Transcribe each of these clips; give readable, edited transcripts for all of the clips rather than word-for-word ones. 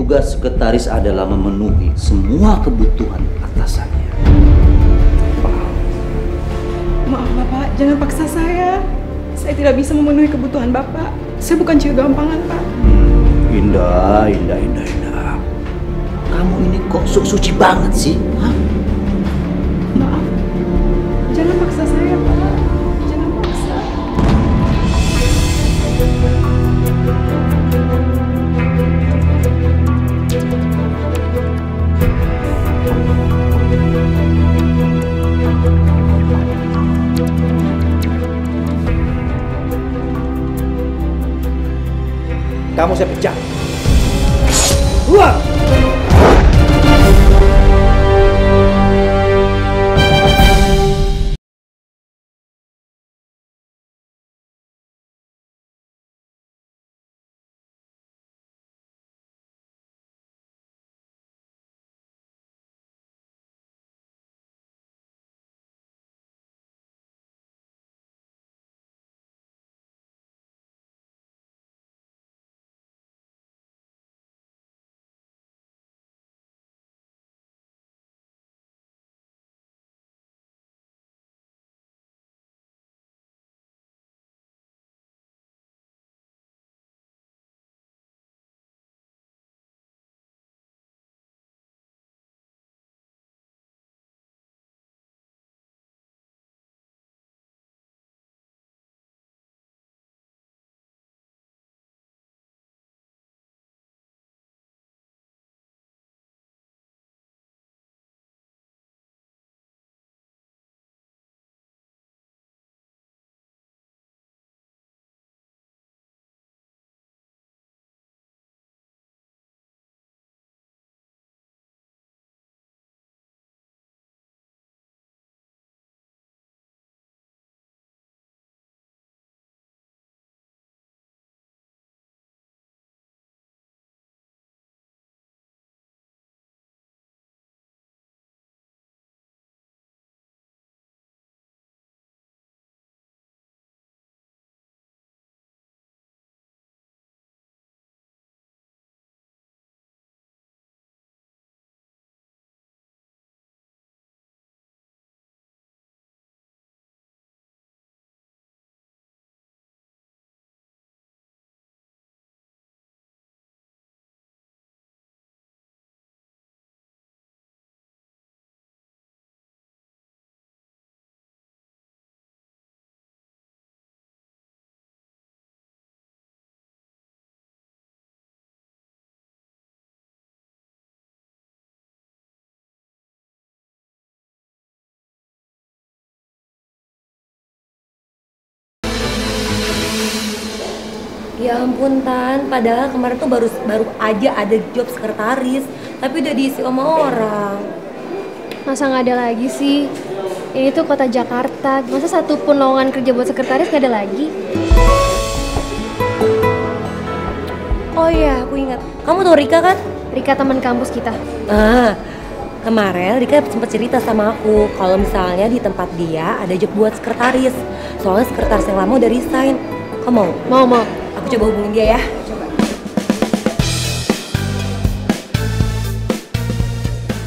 Tugas sekretaris adalah memenuhi semua kebutuhan atasannya. Maaf Bapak, jangan paksa saya. Saya tidak bisa memenuhi kebutuhan Bapak. Saya bukan cewek gampangan, Pak. Indah. Kamu ini kok suci banget sih? Hah? Maaf, jangan paksa saya, Pak. Jangan paksa. Kamu saya pecat. Keluar! Ya ampun Tan, padahal kemarin tuh baru aja ada job sekretaris, tapi udah diisi sama orang. Masa nggak ada lagi sih? Ini tuh kota Jakarta, masa satu pun lowongan kerja buat sekretaris nggak ada lagi? Oh iya, aku ingat. Kamu tahu Rika kan? Rika teman kampus kita. Kemarin Rika sempat cerita sama aku kalau misalnya di tempat dia ada job buat sekretaris. Soalnya sekretaris yang lama udah resign. Kamu mau? Mau. Aku coba hubungin dia ya. Coba.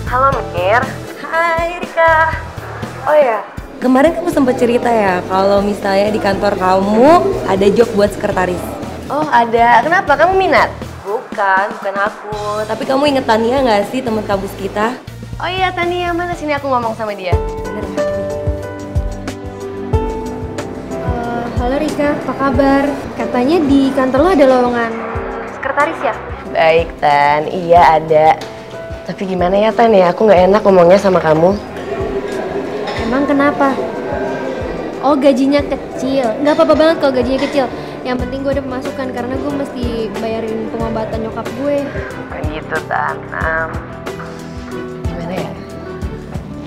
Halo Mir. Hai Rika. Oh ya, kemarin kamu sempat cerita ya kalau misalnya di kantor kamu ada job buat sekretaris. Oh ada, kenapa? Kamu minat? Bukan aku. Tapi kamu inget Tania nggak sih, teman kampus kita? Oh iya Tania, mana sini aku ngomong sama dia. Bener nggak? Halo Rika, apa kabar? Katanya di kantor lo ada lowongan sekretaris ya? Baik Tan, iya ada. Tapi gimana ya Tan ya, aku nggak enak ngomongnya sama kamu. Emang kenapa? Oh gajinya kecil, nggak apa-apa banget kalau gajinya kecil. Yang penting gue ada pemasukan karena gue mesti bayarin pengobatan nyokap gue. Gitu Tan, gimana ya?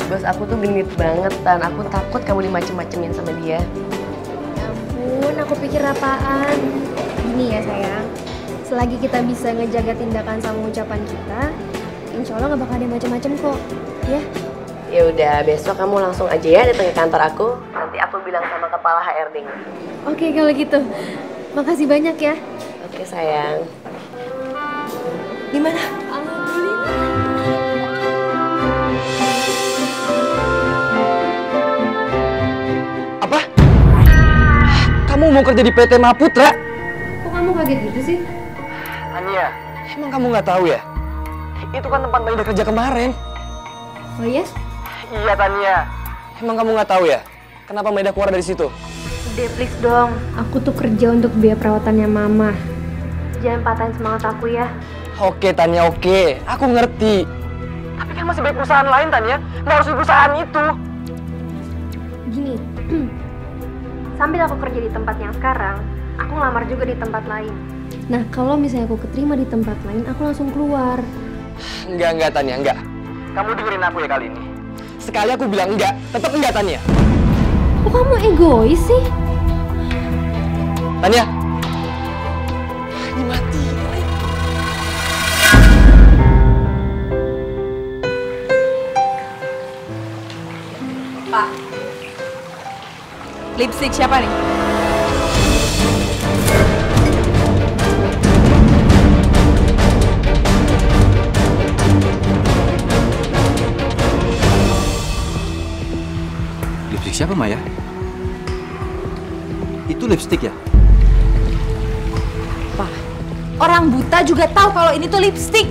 Bos aku tuh genit banget Tan, aku takut kamu dimacem-macemin sama dia. Aku pikir apaan. Gini ya sayang, selagi kita bisa ngejaga tindakan sama ucapan kita, insya Allah gak bakal ada macam-macam kok, ya? Ya udah, besok kamu langsung aja ya datang ke kantor aku. Nanti aku bilang sama kepala HRD-nya. Oke kalau gitu, makasih banyak ya. Oke sayang. Gimana? Alhamdulillah. Apa? Kamu mau kerja di PT Maputra? Kok kamu kaget gitu sih? Tania, emang kamu nggak tahu ya? Itu kan tempat Maida kerja kemarin. Oh iya? Iya Tania. Emang kamu nggak tahu ya? Kenapa Maida keluar dari situ? Udah please dong. Aku tuh kerja untuk biaya perawatannya mama. Jangan patahin semangat aku ya. Oke Tania, oke. Aku ngerti. Tapi kan masih banyak perusahaan lain Tania. Nggak harus di perusahaan itu. Gini, sambil aku kerja di tempat yang sekarang, aku ngelamar juga di tempat lain. Nah, kalau misalnya aku keterima di tempat lain, aku langsung keluar. Enggak Tania, enggak. Kamu dengerin aku ya kali ini. Sekali aku bilang enggak, tetap enggak Tania. Kok kamu egois sih? Tania. Ini mati. Pak, lipstick siapa nih? Lipstick siapa, Maya? Itu lipstick ya? Pak, orang buta juga tahu kalau ini tuh lipstick.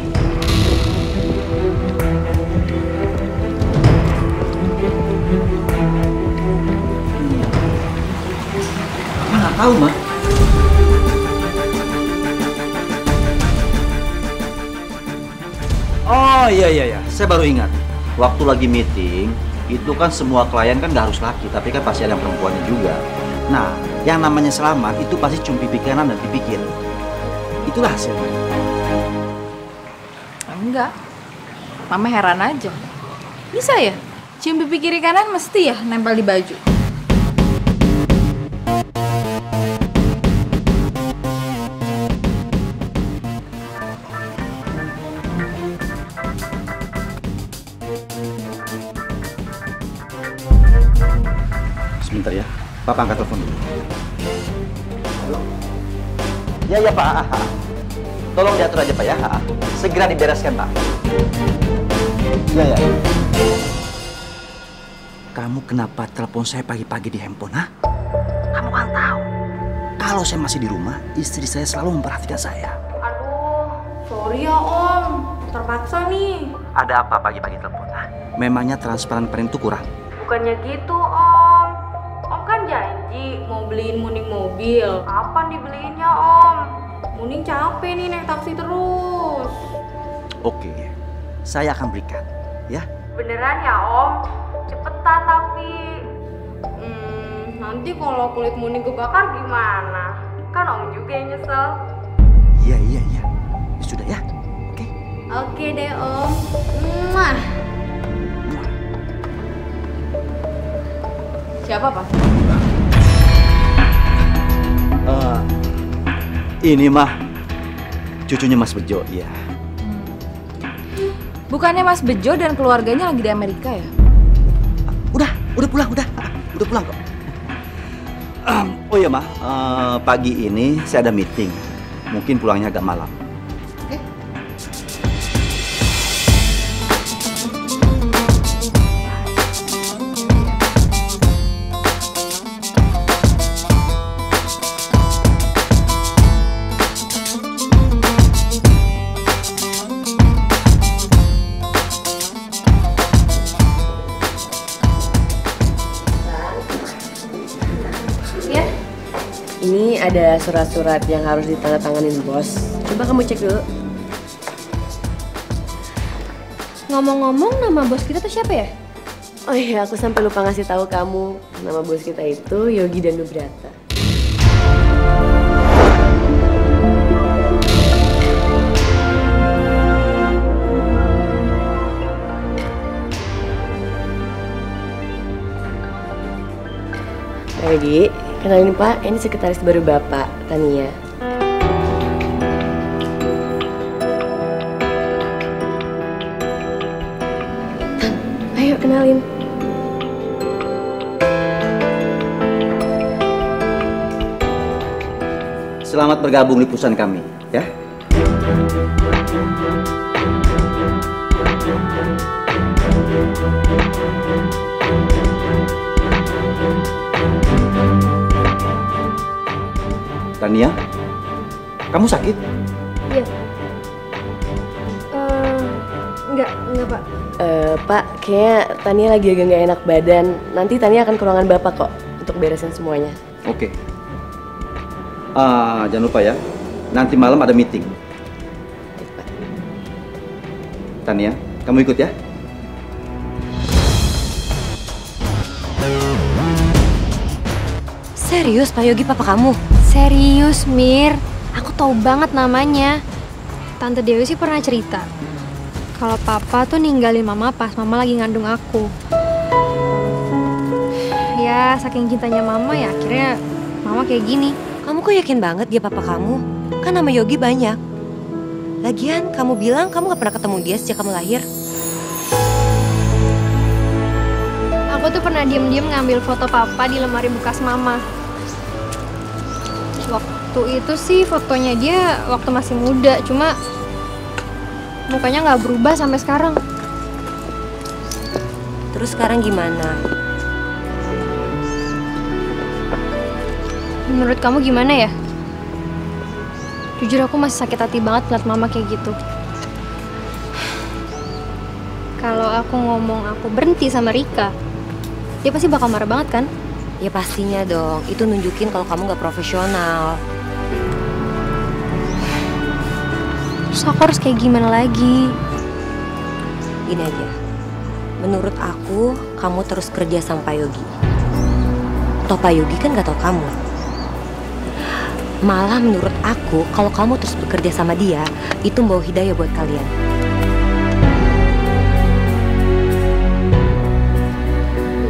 Mama nggak tahu, Ma. Oh iya, saya baru ingat. Waktu lagi meeting, itu kan semua klien kan nggak harus laki, tapi kan pasti ada yang perempuannya juga. Nah, yang namanya selamat itu pasti cium pipi kanan dan pipi kiri. Itulah hasilnya. Enggak. Mama heran aja. Bisa ya? Cium pipi kiri kanan mesti ya nempel di baju. Sebentar ya, Papa angkat telepon dulu. Halo? Ya Pak. Tolong diatur aja Pak ya. Segera dibereskan Pak. Ya. Kamu kenapa telepon saya pagi-pagi di handphone, ha? Kamu kan tahu, kalau saya masih di rumah, istri saya selalu memperhatikan saya. Aduh, sorry ya Om. Terpaksa nih. Ada apa pagi-pagi telepon, ha? Memangnya transparan print itu kurang? Bukannya gitu Om. Om kan janji mau beliin Muning mobil. Kapan dibeliinnya Om? Muning capek nih naik taksi terus. Oke, saya akan berikan, ya. Beneran ya Om? Cepetan tapi. Nanti kalau kulit Muning kebakar gimana? Kan Om juga yang nyesel. Iya. Ya sudah ya, oke. Oke deh Om. Mwah. Siapa Pak? Ini mah cucunya Mas Bejo, ya. Bukannya Mas Bejo dan keluarganya lagi di Amerika ya? Udah pulang kok. Oh iya mah, pagi ini saya ada meeting, mungkin pulangnya agak malam. Oke? Ini ada surat-surat yang harus ditandatanganin bos. Coba kamu cek dulu. Ngomong-ngomong, nama bos kita tuh siapa ya? Oh iya, aku sampai lupa ngasih tahu kamu. Nama bos kita itu Yogi Danubrata. Yogi, kenalin Pak, ini sekretaris baru Bapak, Tania. Ayo kenalin. Selamat bergabung di perusahaan kami, ya. Tania, kamu sakit? Iya. Enggak Pak. Pak, kayaknya Tania lagi agak nggak enak badan. Nanti Tania akan ke ruangan Bapak kok untuk beresin semuanya. Oke. Jangan lupa ya, nanti malam ada meeting. Baik, Pak. Tania, kamu ikut ya? Serius Pak Yogi papa kamu? Serius, Mir. Aku tahu banget namanya. Tante Dewi sih pernah cerita kalau papa tuh ninggalin mama pas mama lagi ngandung aku. Ya, saking cintanya mama ya akhirnya mama kayak gini. Kamu kok yakin banget dia papa kamu? Kan nama Yogi banyak. Lagian kamu bilang kamu gak pernah ketemu dia sejak kamu lahir. Aku tuh pernah diem-diem ngambil foto papa di lemari bekas mama. Waktu itu sih fotonya dia waktu masih muda, cuma mukanya nggak berubah sampai sekarang. Terus sekarang gimana? Menurut kamu gimana ya? Jujur aku masih sakit hati banget ngeliat mama kayak gitu. Kalau aku ngomong aku berhenti sama Rika, dia pasti bakal marah banget kan? Ya pastinya dong, itu nunjukin kalau kamu gak profesional. Terus aku harus kayak gimana lagi? Gini aja, menurut aku kamu terus kerja sama Pak Yogi. Toh Pak Yogi kan gak tau kamu. Malah menurut aku kalau kamu terus bekerja sama dia, itu membawa hidayah buat kalian.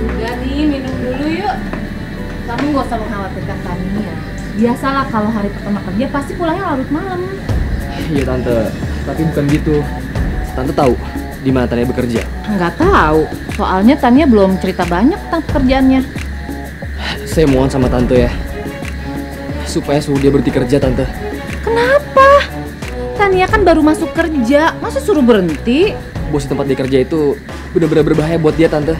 Udah nih, minum dulu yuk. Kamu gak usah mengkhawatirkan Tania. Biasalah kalau hari pertama kerja pasti pulangnya larut malam. Iya tante, tapi bukan gitu. Tante tahu di mana Tania bekerja? Nggak tahu, soalnya Tania belum cerita banyak tentang pekerjaannya. Saya mohon sama tante ya, supaya suruh dia berhenti kerja tante. Kenapa? Tania kan baru masuk kerja, masa suruh berhenti? Bos di tempat dia kerja itu benar-benar berbahaya buat dia tante.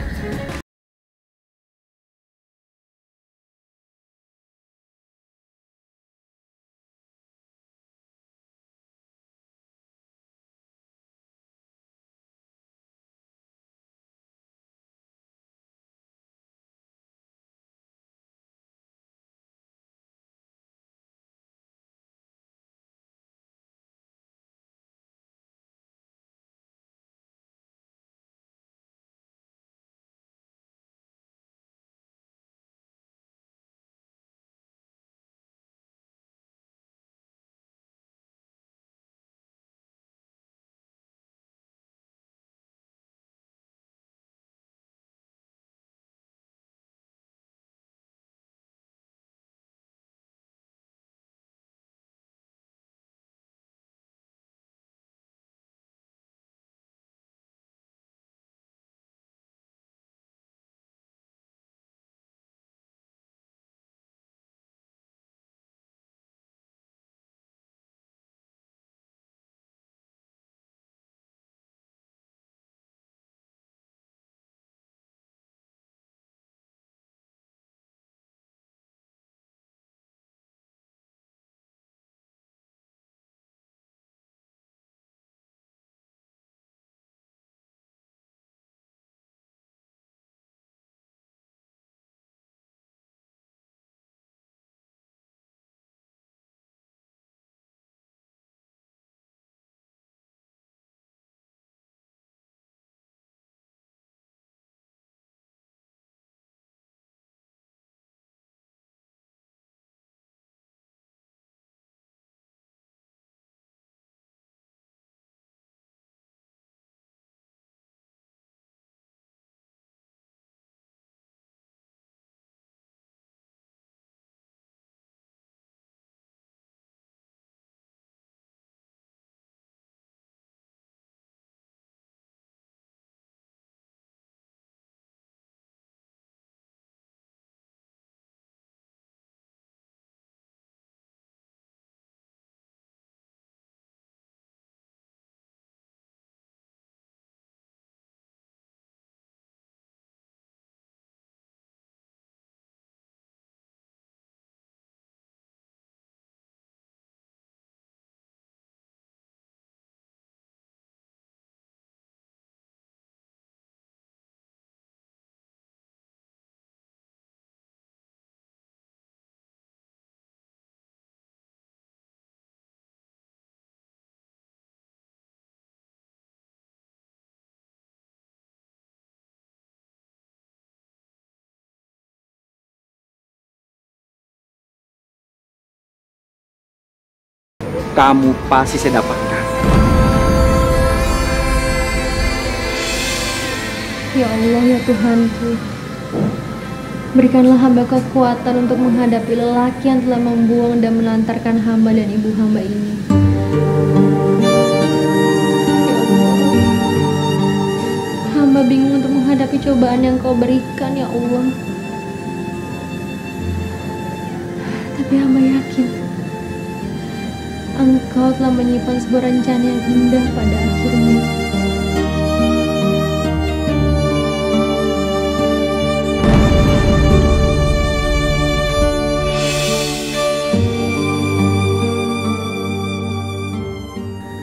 kamu pasti saya dapatkan. Ya Allah, ya Tuhanku, berikanlah hamba kekuatan untuk menghadapi lelaki yang telah membuang dan melantarkan hamba dan ibu hamba ini. Ya Allah, hamba bingung untuk menghadapi cobaan yang kau berikan, ya Allah. Tapi hamba yakin Engkau telah menyimpan sebuah rencana yang indah pada akhirnya.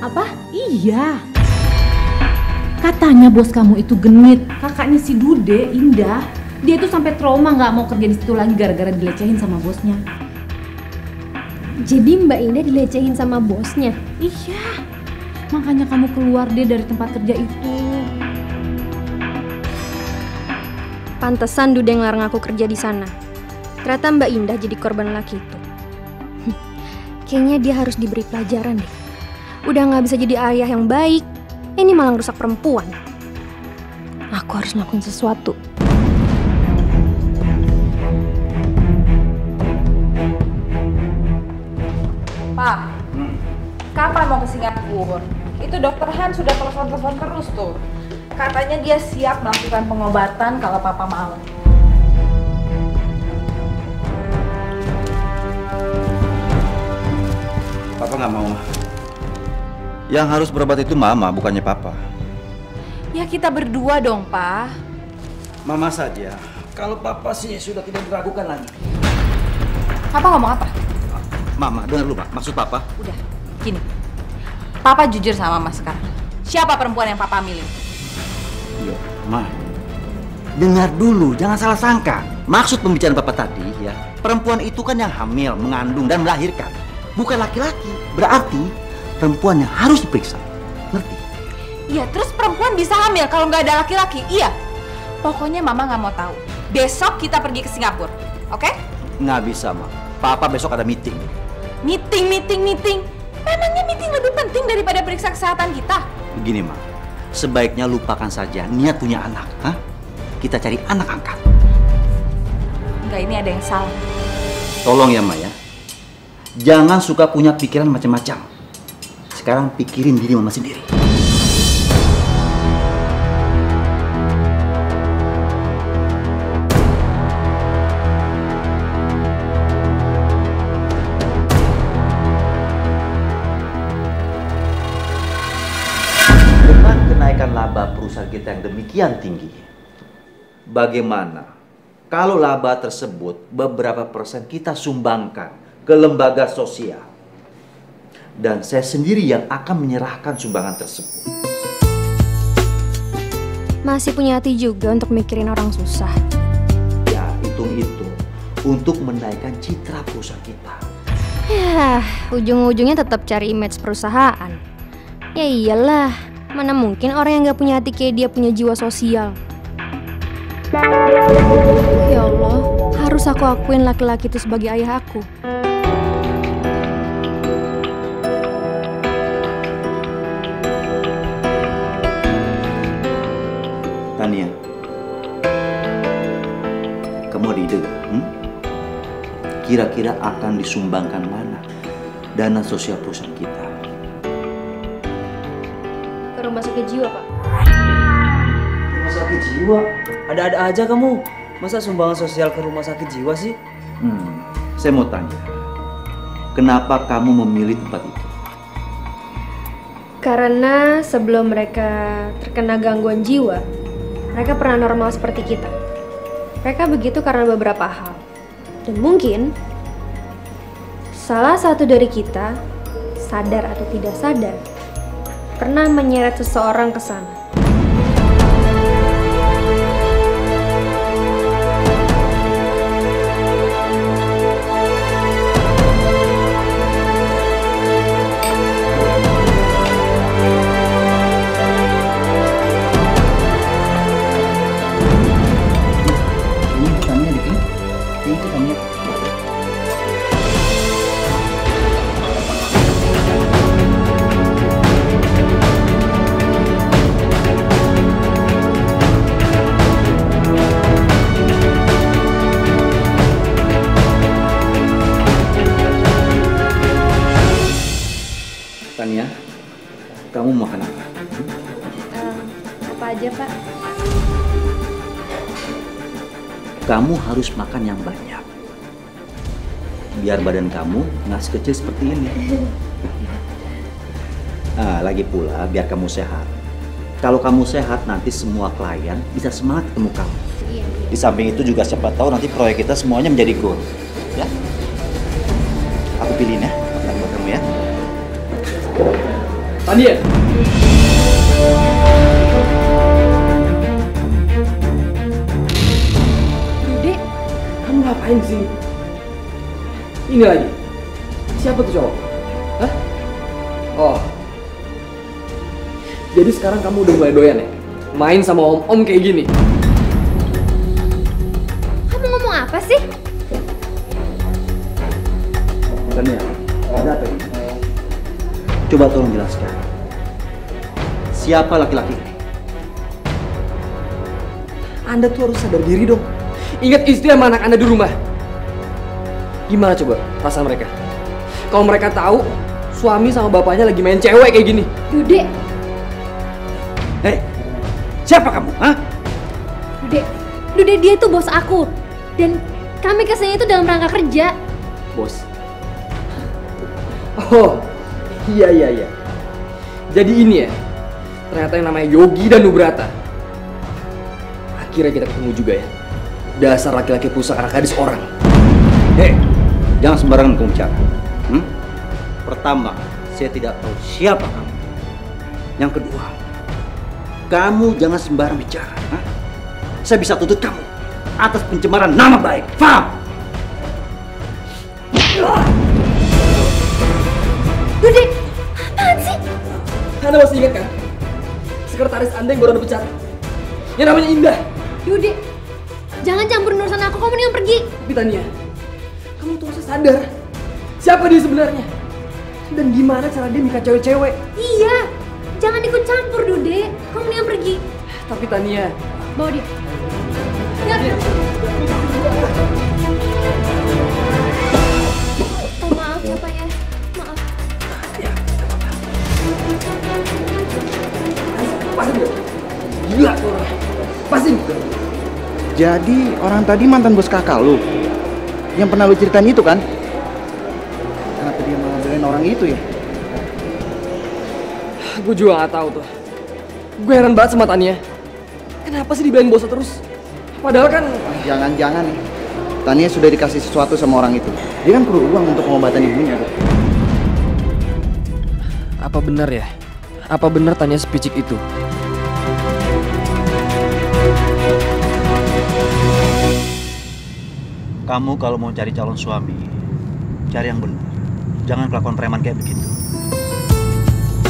Apa? Iya. Katanya bos kamu itu genit. Kakaknya si Dude, Indah, dia tuh sampai trauma nggak mau kerja di situ lagi gara-gara dilecehin sama bosnya. Jadi Mbak Indah dilecehin sama bosnya? Iya. Makanya kamu keluar deh dari tempat kerja itu. Pantesan Dude ngelarang aku kerja di sana. Ternyata Mbak Indah jadi korban laki itu. Kayaknya dia harus diberi pelajaran deh. Udah nggak bisa jadi ayah yang baik, ini malah rusak perempuan. Aku harus melakukan sesuatu. Pak, kapan mau ke Singapura? Itu dokter Han sudah telepon-telepon terus tuh. Katanya dia siap melakukan pengobatan kalau Papa mau. Papa nggak mau. Yang harus berobat itu Mama, bukannya Papa. Ya kita berdua dong, Pak. Mama saja. Kalau Papa sih sudah tidak diragukan lagi. Papa ngomong apa? Mama, dengar dulu, Pak. Maksud Papa? Udah, gini. Papa jujur sama Mama sekarang. Siapa perempuan yang Papa milih? Iya, Ma. Dengar dulu, jangan salah sangka. Maksud pembicaraan Papa tadi, ya, perempuan itu kan yang hamil, mengandung, dan melahirkan. Bukan laki-laki. Berarti perempuan yang harus diperiksa. Ngerti? Iya, terus perempuan bisa hamil kalau nggak ada laki-laki? Iya. Pokoknya Mama nggak mau tahu. Besok kita pergi ke Singapura, oke? Nggak bisa, Ma. Papa besok ada meeting. Meeting. Memangnya meeting lebih penting daripada periksa kesehatan kita? Begini, Ma. Sebaiknya lupakan saja niat punya anak. Hah? Kita cari anak angkat. Enggak, ini ada yang salah. Tolong ya, Ma, ya. Jangan suka punya pikiran macam-macam. Sekarang pikirin diri Mama sendiri. Dengan kenaikan laba perusahaan kita yang demikian tinggi, bagaimana kalau laba tersebut beberapa persen kita sumbangkan ke lembaga sosial? Dan saya sendiri yang akan menyerahkan sumbangan tersebut. Masih punya hati juga untuk mikirin orang susah. Ya, hitung-hitung untuk menaikkan citra perusahaan kita. Ya, ujung-ujungnya tetap cari image perusahaan. Ya iyalah, mana mungkin orang yang gak punya hati kayak dia punya jiwa sosial. Ya Allah, harus aku akuin laki-laki itu sebagai ayah aku. Tania, kamu ada ide gak? Kira-kira akan disumbangkan mana dana sosial perusahaan kita? Ke rumah sakit jiwa, Pak. Rumah sakit jiwa? Ada-ada aja kamu. Masa sumbangan sosial ke rumah sakit jiwa sih? Saya mau tanya, kenapa kamu memilih tempat itu? Karena sebelum mereka terkena gangguan jiwa, mereka pernah normal seperti kita. Mereka begitu karena beberapa hal. Dan mungkin salah satu dari kita, sadar atau tidak sadar, pernah menyeret seseorang ke sana. Tania, kamu mau makan apa? Apa aja, Pak? Kamu harus makan yang banyak. Biar badan kamu nggak sekecil seperti ini. Nah, lagi pula biar kamu sehat. Kalau kamu sehat, nanti semua klien bisa semangat ketemu kamu. Iya. Di samping itu juga siapa tahu nanti proyek kita semuanya menjadi goal. Ya? Aku pilihin ya, makanan buat kamu ya. Tania. Dude, Kamu ngapain di sini? Ini lagi. Siapa tuh cowok? Hah? Oh. Jadi sekarang kamu udah mulai doyan ya? Main sama om-om kayak gini? kamu ngomong apa sih? Tania, ada apa ini? Coba tolong jelaskan. Siapa laki-laki ini? Anda tuh harus sadar diri dong. Ingat istri sama anak Anda di rumah. Gimana coba perasaan mereka? Kalau mereka tahu suami sama bapaknya lagi main cewek kayak gini. Dude, Hei, siapa kamu? Hah? Dude dia itu bos aku. Dan kami kesini itu dalam rangka kerja. Bos. Oh, iya. Jadi ini ya, ternyata yang namanya Yogi dan Nubrata. Akhirnya kita ketemu juga ya. Dasar laki-laki perusak anak gadis orang. Hei, jangan sembarangan kamu bicara. Pertama, saya tidak tahu siapa kamu. Yang kedua, kamu jangan sembarang bicara. Saya bisa tuntut kamu atas pencemaran nama baik. Paham? Dude, apaan sih? Anda masih ingat kan? Sekretaris Anda yang baru Anda pecat. Yang namanya Indah. Dude, jangan campur urusan aku, kamu mendingan pergi. Tapi Tania, kamu tuh harus sadar siapa dia sebenarnya dan gimana cara dia mikat cewek-cewek. Iya, jangan ikut campur Dude, kamu mendingan pergi. Tapi Tania, Bawa dia. Ya. Oh, maaf ya Pak ya, maaf. pasin dia. Gila tuh orang. Pasin. Jadi orang tadi mantan bos kakak lu yang pernah lu ceritain itu kan? Kenapa dia malah belain orang itu ya? Gue juga gak tahu tuh. Gue heran banget sama Tania. Kenapa sih dibelain bosnya terus? Padahal kan Jangan-jangan nih Tania sudah dikasih sesuatu sama orang itu. Dia kan perlu uang untuk pengobatan ibunya tuh. apa benar ya? Apa benar Tania sepicik itu? Kamu kalau mau cari calon suami, cari yang benar. Jangan kelakuan preman kayak begitu.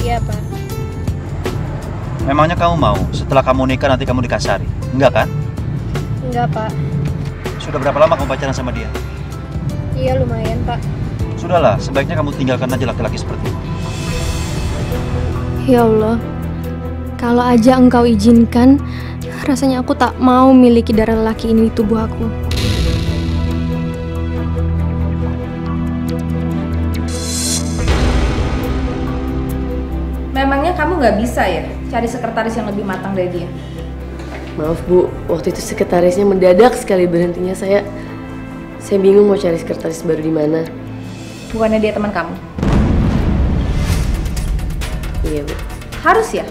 Iya Pak. Memangnya kamu mau setelah kamu nikah nanti kamu dikasari? Enggak kan? Enggak Pak. Sudah berapa lama kamu pacaran sama dia? Iya lumayan Pak. Sudahlah, sebaiknya kamu tinggalkan aja laki-laki seperti itu. Ya Allah, kalau aja Engkau izinkan, rasanya aku tak mau miliki darah lelaki ini di tubuh aku. Memangnya kamu nggak bisa ya cari sekretaris yang lebih matang dari dia? Maaf Bu, waktu itu sekretarisnya mendadak sekali berhentinya. Saya bingung mau cari sekretaris baru di mana. Bukannya dia teman kamu? Iya Bu. Harus ya,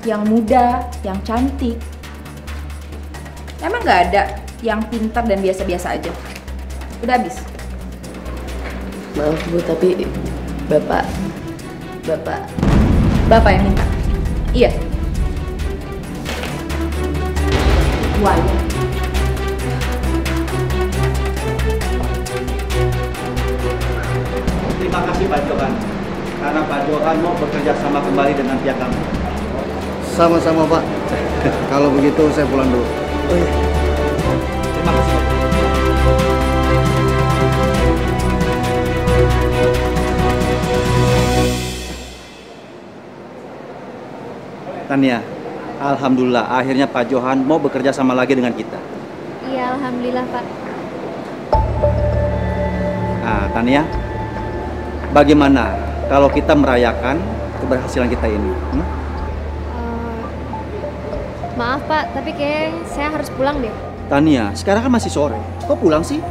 yang muda, yang cantik. Emang nggak ada yang pintar dan biasa-biasa aja? Udah habis. Maaf Bu, tapi Bapak Bapak yang minta. Iya. Wah. Terima kasih Pak Johan, karena Pak Johan mau bekerja sama kembali dengan pihak kami. Sama-sama Pak. Kalau begitu saya pulang dulu. Oh iya. Terima kasih. Tania, alhamdulillah akhirnya Pak Johan mau bekerja sama lagi dengan kita. Iya alhamdulillah Pak. Nah, Tania, bagaimana kalau kita merayakan keberhasilan kita ini. Maaf Pak, tapi kayak saya harus pulang deh. Tania, sekarang kan masih sore. Kok pulang sih?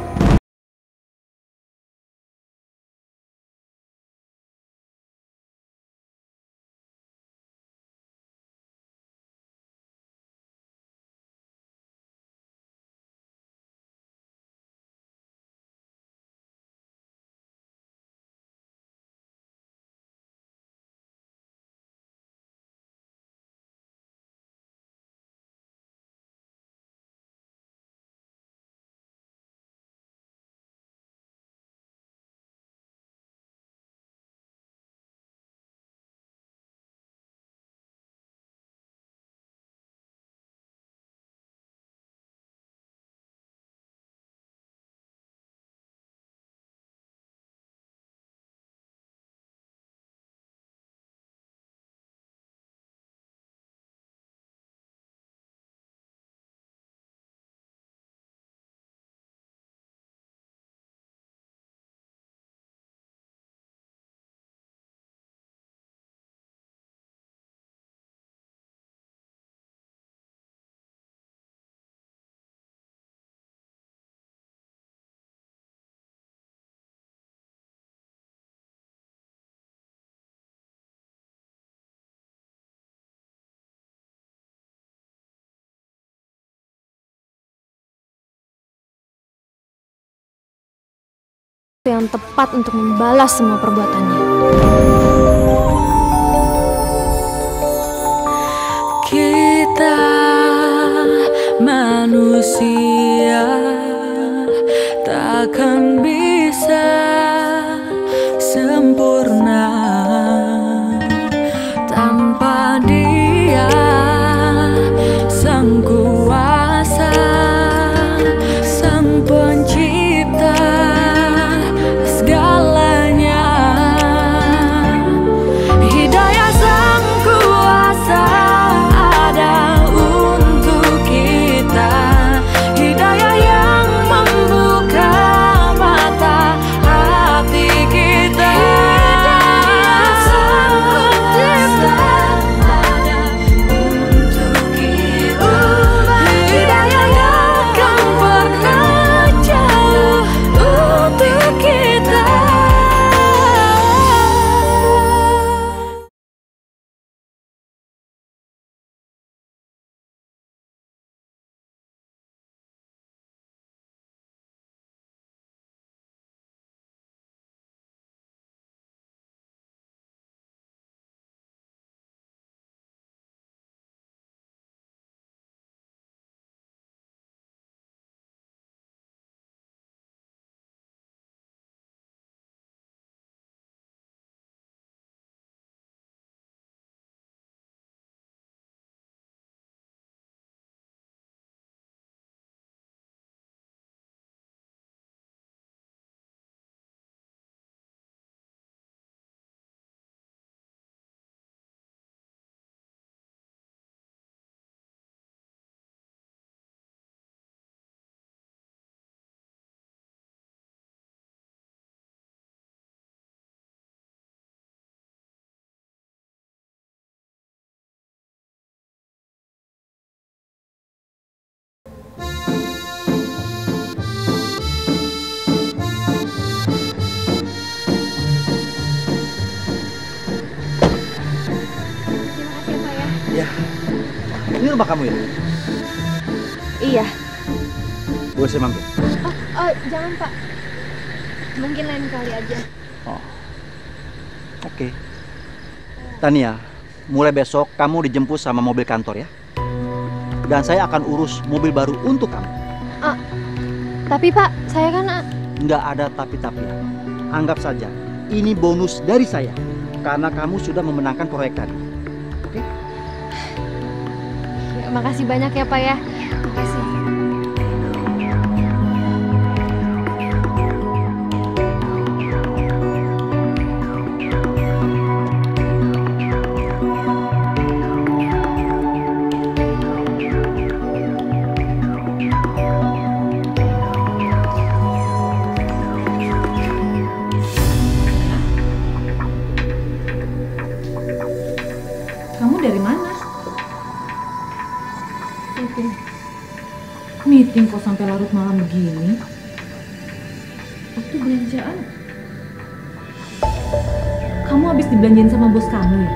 Yang tepat untuk membalas semua perbuatannya. Kita manusia takkan bisa sempurna tanpa Dia, Sang Kuasa, Sang Pencipta segalanya. Hidayah Sang Kuasa ada untuk kita, hidayah yang membuka mata hati kita. Hidayah Sang Pencipta ada untuk kita, hidayah yang akan pernah jauh untuk kita. Ya, ini rumah kamu ya? Iya. Boleh saya mampir? Jangan Pak. Mungkin lain kali aja. Oh, oke. Tania, mulai besok kamu dijemput sama mobil kantor ya. Dan saya akan urus mobil baru untuk kamu. Tapi Pak, saya kan... Nggak ada tapi-tapian. Anggap saja ini bonus dari saya karena kamu sudah memenangkan proyek tadi. Oke? Makasih banyak ya Pak ya. Makasih. Kamu dari mana? Meeting kok sampai larut malam begini? Itu belanjaan. Kamu habis dibelanjain sama bos kamu ya?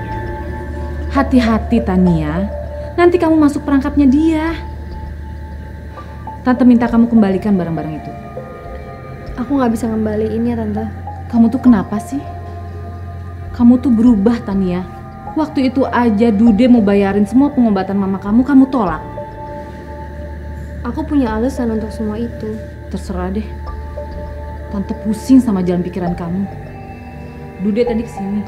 Hati-hati Tania, nanti kamu masuk perangkapnya dia. Tante minta kamu kembalikan barang-barang itu. Aku nggak bisa ngembaliin ya Tante. Kamu tuh kenapa sih? Kamu tuh berubah Tania. Waktu itu aja Dude mau bayarin semua pengobatan mama kamu, kamu tolak. Aku punya alasan untuk semua itu. Terserah deh. Tante pusing sama jalan pikiran kamu. Dude tadi kesini.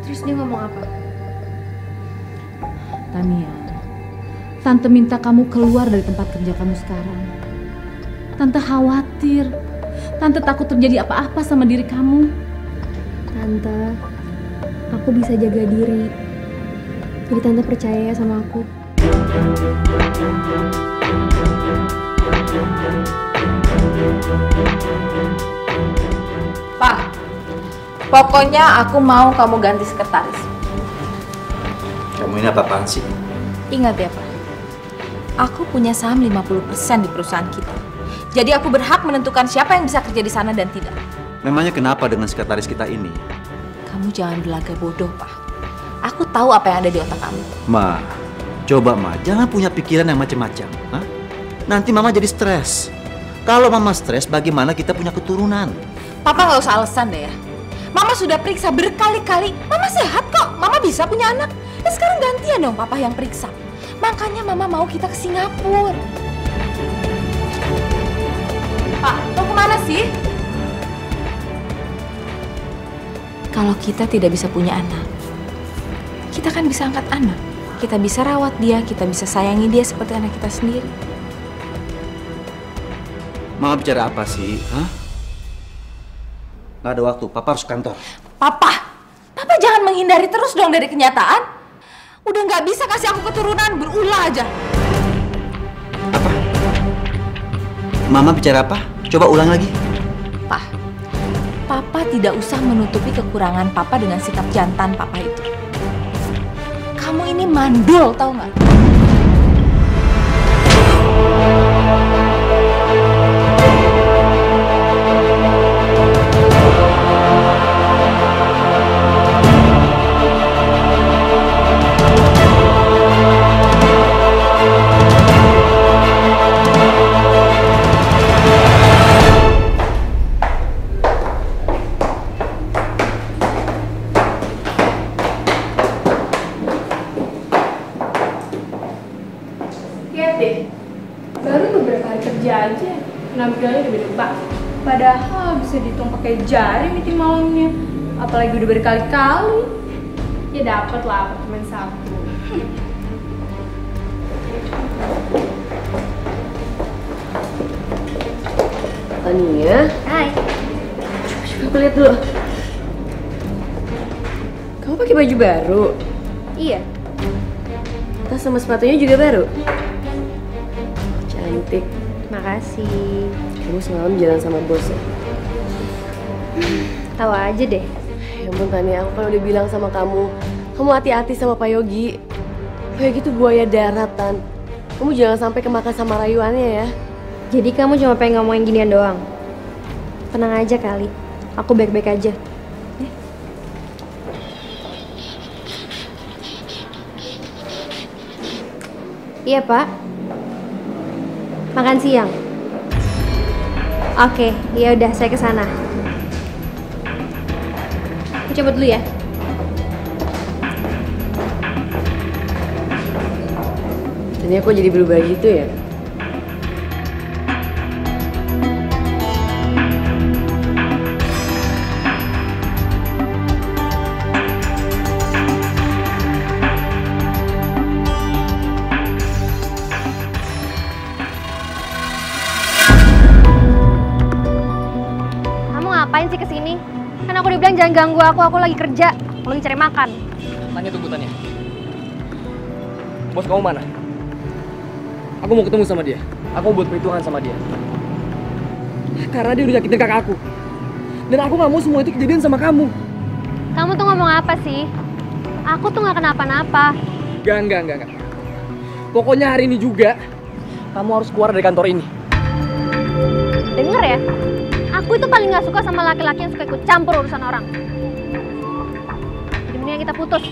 Terus dia ngomong apa? Tania, Tante minta kamu keluar dari tempat kerja kamu sekarang. Tante khawatir. Tante takut terjadi apa-apa sama diri kamu. Tante, aku bisa jaga diri. Jadi Tante percaya ya sama aku. Pak, pokoknya aku mau kamu ganti sekretaris. Kamu ini apa-apaan sih? Ingat ya Pak, aku punya saham 50% di perusahaan kita. Jadi aku berhak menentukan siapa yang bisa kerja di sana dan tidak. Memangnya kenapa dengan sekretaris kita ini? Kamu jangan berlagak bodoh, Pak. Aku tahu apa yang ada di otak kamu. Ma, coba Ma, jangan punya pikiran yang macam-macam. Hah? Nanti Mama jadi stres. Kalau Mama stres, bagaimana kita punya keturunan? Papa nggak usah alasan deh ya. Mama sudah periksa berkali-kali. Mama sehat kok. Mama bisa punya anak. Ya sekarang gantian dong Papa yang periksa. Makanya Mama mau kita ke Singapura. Pak, mau kemana sih? Kalau kita tidak bisa punya anak, kita kan bisa angkat anak. Kita bisa rawat dia, kita bisa sayangi dia seperti anak kita sendiri. Mama bicara apa sih? Hah? Gak ada waktu, Papa harus kantor. Papa jangan menghindari terus dong dari kenyataan. Udah nggak bisa kasih aku keturunan, berulah aja. Apa? Mama bicara apa? Coba ulang lagi. Papa tidak usah menutupi kekurangan Papa dengan sikap jantan Papa itu. Kamu ini mandul, tahu nggak? Lihat deh, baru beberapa hari kerja aja penampilannya udah beda banget. Padahal bisa dihitung pakai jari meeting malamnya. Apalagi udah berkali-kali. Ya dapet lah apartemen satu. Tania, Hai. coba aku lihat dulu. Kamu pakai baju baru? Iya. Tas sama sepatunya juga baru? Cantik. Makasih. Kamu semalam jalan sama bos ya? Tahu aja deh. Ya ampun Tania, aku kan udah bilang sama kamu hati-hati sama Pak Yogi. Pak Yogi tuh buaya darat, Tan. Kamu jangan sampai kemakan sama rayuannya ya. Jadi kamu cuma pengen ngomongin ginian doang? Tenang aja kali. Aku baik-baik aja. Iya, Pak. Makan siang. Oke, ya udah saya ke sana. Aku coba dulu ya. Tania kok jadi berubah gitu ya? Ngapain sih kesini? Kan aku dibilang jangan ganggu aku lagi kerja, aku lagi cari makan. Tanya, tunggu Tanya. Bos kamu mana? Aku mau ketemu sama dia. Aku mau buat perhitungan sama dia. Karena dia udah nyakitin kakak aku. Dan aku gak mau semua itu kejadian sama kamu. Kamu tuh ngomong apa sih? Aku tuh nggak kenapa-napa. Enggak. Pokoknya hari ini juga kamu harus keluar dari kantor ini. Denger ya, aku itu paling nggak suka sama laki-laki yang suka ikut campur urusan orang. Jadi mendingan kita putus.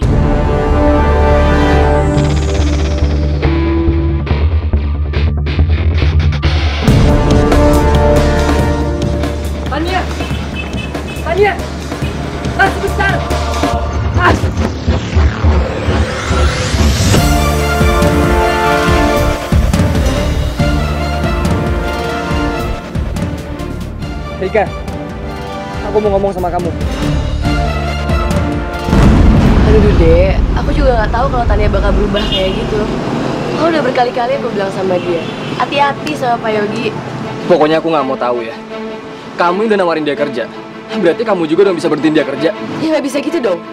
Tania! Mas, sebentar! Mas! Rika, aku mau ngomong sama kamu. Aduh Dek, aku juga nggak tahu kalau Tania bakal berubah kayak gitu. Aku udah berkali-kali aku bilang sama dia, hati-hati sama Pak Yogi. Pokoknya aku nggak mau tahu ya. Kamu udah nawarin dia kerja. Berarti kamu juga udah bisa berhentiin dia kerja. Ya nggak bisa gitu dong.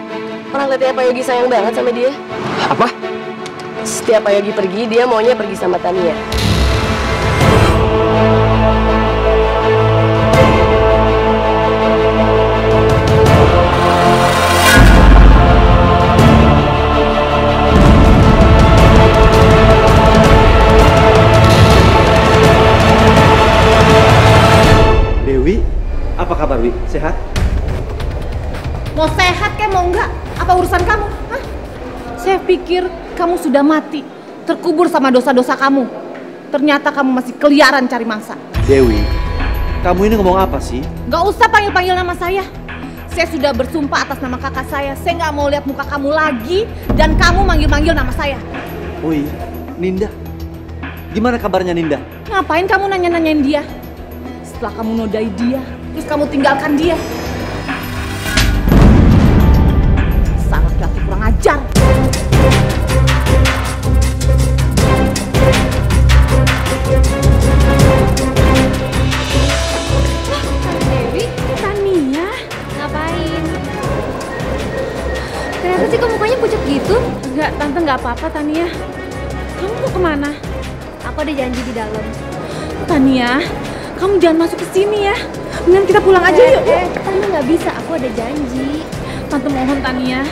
Orang lihatnya Pak Yogi sayang banget sama dia. Apa? Setiap Pak Yogi pergi, dia maunya pergi sama Tania. Dewi, apa kabar Wi? Sehat? Mau sehat kayak mau enggak? Apa urusan kamu? Hah? Saya pikir kamu sudah mati, terkubur sama dosa-dosa kamu. Ternyata kamu masih keliaran cari mangsa. Dewi, kamu ini ngomong apa sih? Gak usah panggil-panggil nama saya. Saya sudah bersumpah atas nama kakak saya. Saya nggak mau lihat muka kamu lagi dan kamu manggil-manggil nama saya. Oh iya, Ninda. Gimana kabarnya Ninda? Ngapain kamu nanya-nanyain dia? Setelah kamu nodai dia, terus kamu tinggalkan dia. Dasar laki-laki kurang ajar. Dewi, Tania, ngapain? Kenapa sih kok mukanya pucat gitu? Enggak, Tante nggak apa-apa Tania. Kamu mau kemana? Aku ada janji di dalam. Tania, kamu jangan masuk ke sini ya. Mending kita pulang aja yuk. Tante nggak bisa, aku ada janji. Tante mohon Tania,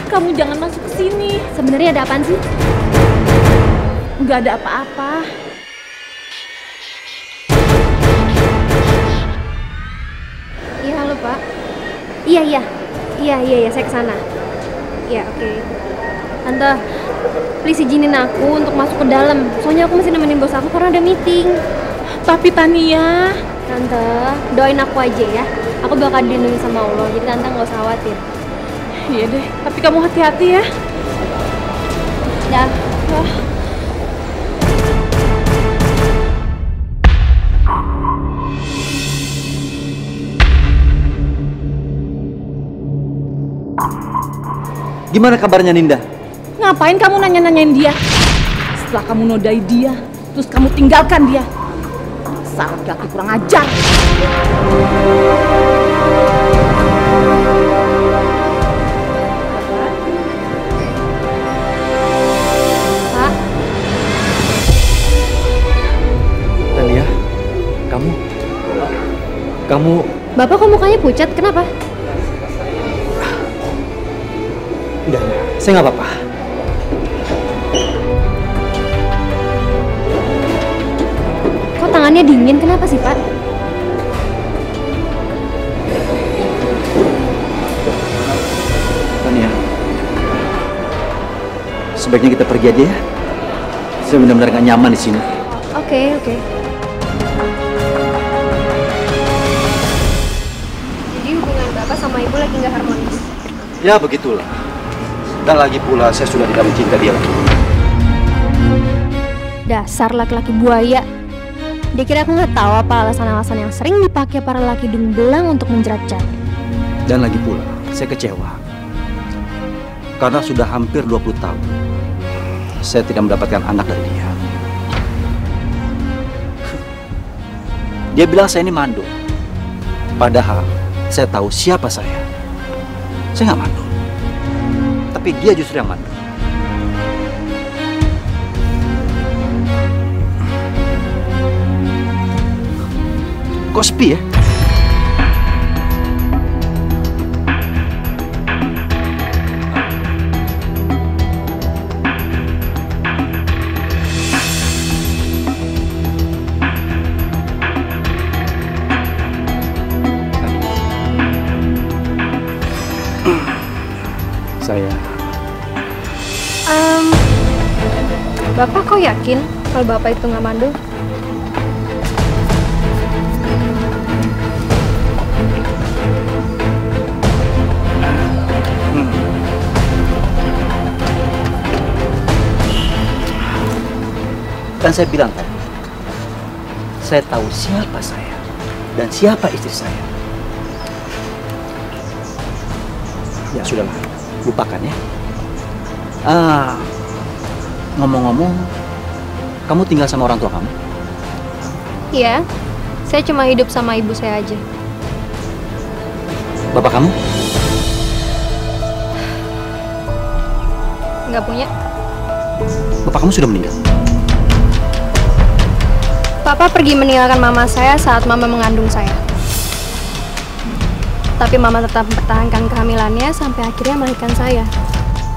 kamu jangan masuk ke sini. Sebenarnya ada apaan sih? Nggak ada apa-apa. Iya, halo Pak. Iya, saya kesana. Iya, oke. Tante, please izinin aku untuk masuk ke dalam. Soalnya aku masih nemenin bos aku karena ada meeting. Tapi Tania, Tante, doain aku aja ya. Aku bakal dilindungi sama Allah, jadi Tante nggak usah khawatir. iya deh. Tapi kamu hati-hati ya. Dah. Gimana kabarnya Ninda? Ngapain kamu nanya-nanyain dia? Setelah kamu nodai dia, terus kamu tinggalkan dia. Dasar laki-laki kurang ajar. Pak, Tania, kamu Bapak kok mukanya pucat? Kenapa? Enggak, saya nggak apa-apa. Kok tangannya dingin? Kenapa sih, Pak? Tania, sebaiknya kita pergi aja ya. Saya benar-benar nggak nyaman di sini. Oke. Jadi hubungan Bapak sama Ibu lagi nggak harmonis? Ya begitulah. Dan lagi pula saya sudah tidak mencinta dia lagi. Dasar laki-laki buaya. Dia kira aku nggak tahu apa alasan-alasan yang sering dipakai para laki hidung belang untuk menjerat cewek. Dan lagi pula saya kecewa. Karena sudah hampir 20 tahun saya tidak mendapatkan anak dari dia. Dia bilang saya ini mandul. Padahal saya tahu siapa saya. Saya nggak mandul. Tapi dia justru yang mandul. Kok sepi ya? Bapak kok yakin kalau Bapak itu nggak mandul? Kan saya bilang tadi, saya tahu siapa saya dan siapa istri saya. Ya sudahlah, lupakan ya. Ngomong-ngomong, kamu tinggal sama orang tua kamu? Iya, saya cuma hidup sama ibu saya aja. Bapak kamu? Nggak punya. Bapak kamu sudah meninggal? Papa pergi meninggalkan mama saya saat mama mengandung saya. Tapi mama tetap mempertahankan kehamilannya sampai akhirnya melahirkan saya.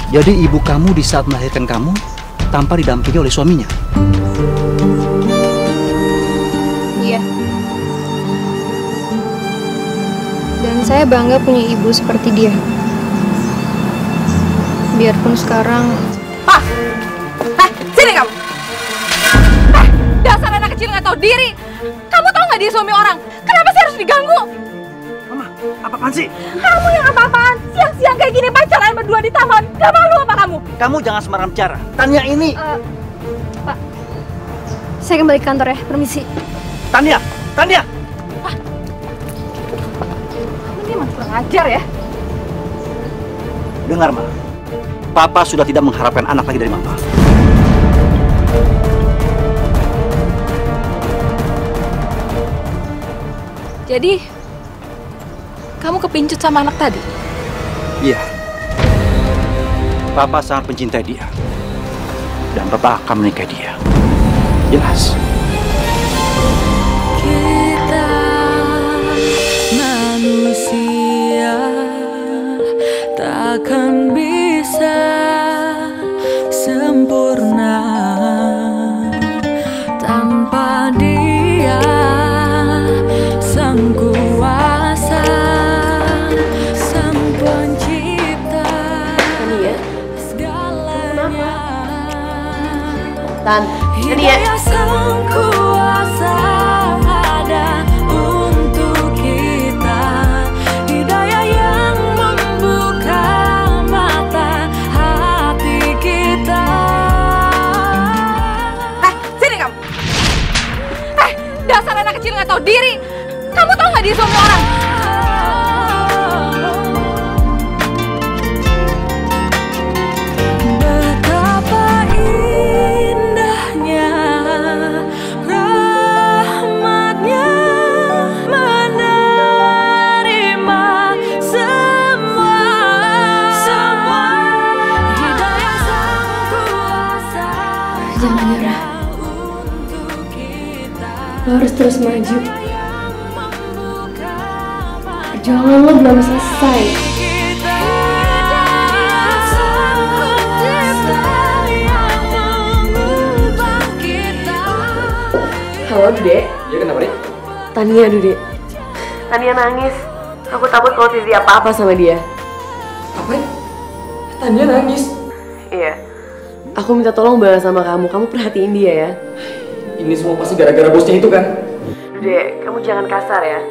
Jadi ibu kamu di saat melahirkan kamu tanpa didampingi oleh suaminya? Iya. Dan saya bangga punya ibu seperti dia. Biarpun sekarang... Pak! Sini kamu! Dasar anak kecil nggak tahu diri! Kamu tahu nggak dia suami orang? Kenapa sih harus diganggu? Mama, apa-apaan sih? Kamu yang apa-apaan? Siang-siang kayak gini pacaran berdua di taman. Gak malu apa kamu? Kamu jangan sembarang bicara. Tania ini... Pak, saya kembali ke kantor ya. Permisi. Tania! Tania! Ini emang kurang ajar ya. Dengar, Ma. Papa sudah tidak mengharapkan anak lagi dari Mama. Jadi, kamu kepincut sama anak tadi? Iya. Papa sangat mencintai dia. Dan Papa akan menikahi dia. Jelas. Kita manusia takkan bisa sempurna tanpa Dia Sang Kuasa, Sang Pencipta segalanya. Hidayah Sang Kuasa ada untuk kita, hidayah yang membuka mata hati kita. Sini kamu! Dasar anak kecil nggak tahu diri! Kamu tahu nggak dia suami orang? Betapa indahnya rahmatnya menerima semua hidayah Sang Kuasa. Jangan nyerah. Lo harus terus maju. Perjuangan lo belum selesai. Halo, Dude. Iya, kenapa, Dek? Tania, Dude. Tania nangis. Aku takut kalau terjadi apa-apa sama dia. Apa ya? Tania nangis. Iya. Aku minta tolong balas sama kamu. Kamu perhatiin dia ya. Ini semua pasti gara-gara bosnya itu kan? Dude, kamu jangan kasar ya.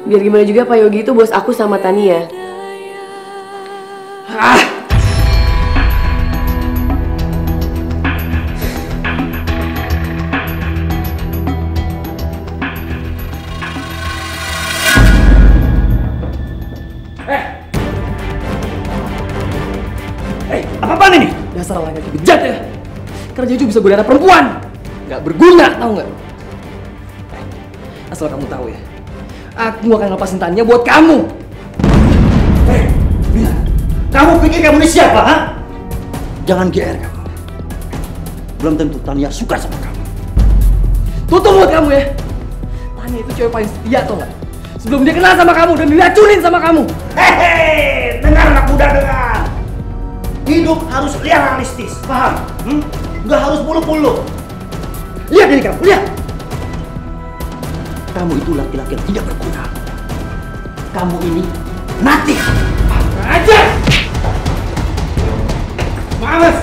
Biar gimana juga Pak Yogi itu bos aku sama Tania. Apa-apaan ini? Dasar laki-laki bejat ya. Kerja itu bisa godaan perempuan. Nggak berguna, tahu nggak? Asal kamu tahu ya, aku akan lepasin Tania buat kamu. Bila, kamu pikir kamu ini siapa, ha? Jangan GR kamu. Belum tentu Tania suka sama kamu. Tutup mulut kamu ya. Tania itu cewek paling setia, tau nggak? Sebelum dia kenal sama kamu dan diracunin sama kamu. Hehehe, dengar anak muda, dengar. Hidup harus realistis, paham? Nggak harus bulu-bulu. Lihat ini kamu, lihat. Kamu itu laki-laki yang tidak berguna. Kamu ini natif. Aja. Males.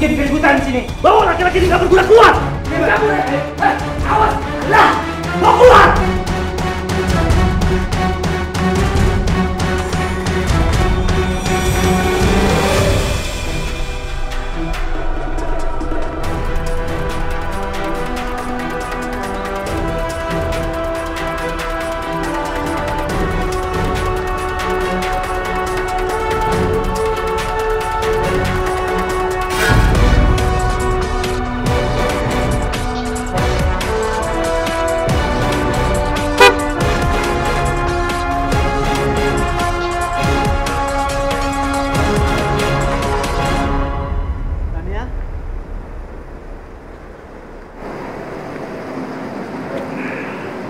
bikin keributan di sini. Bawa laki-laki ini nggak berguna keluar. Awas, lah, mau keluar.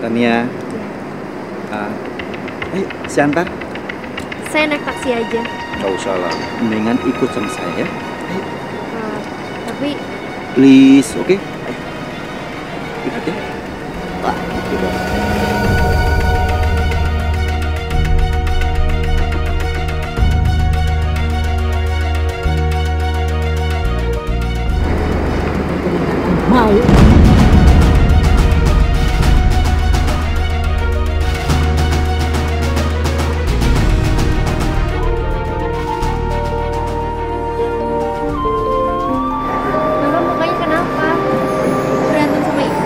Tania, ayo saya antar. Saya naik taksi aja. Gak usah lah, mendingan ikut sama saya ya. Tapi Please, oke? Ikut ya. Wah, oke dong. Mau. Mama mukanya kenapa? Berantem sama ibu?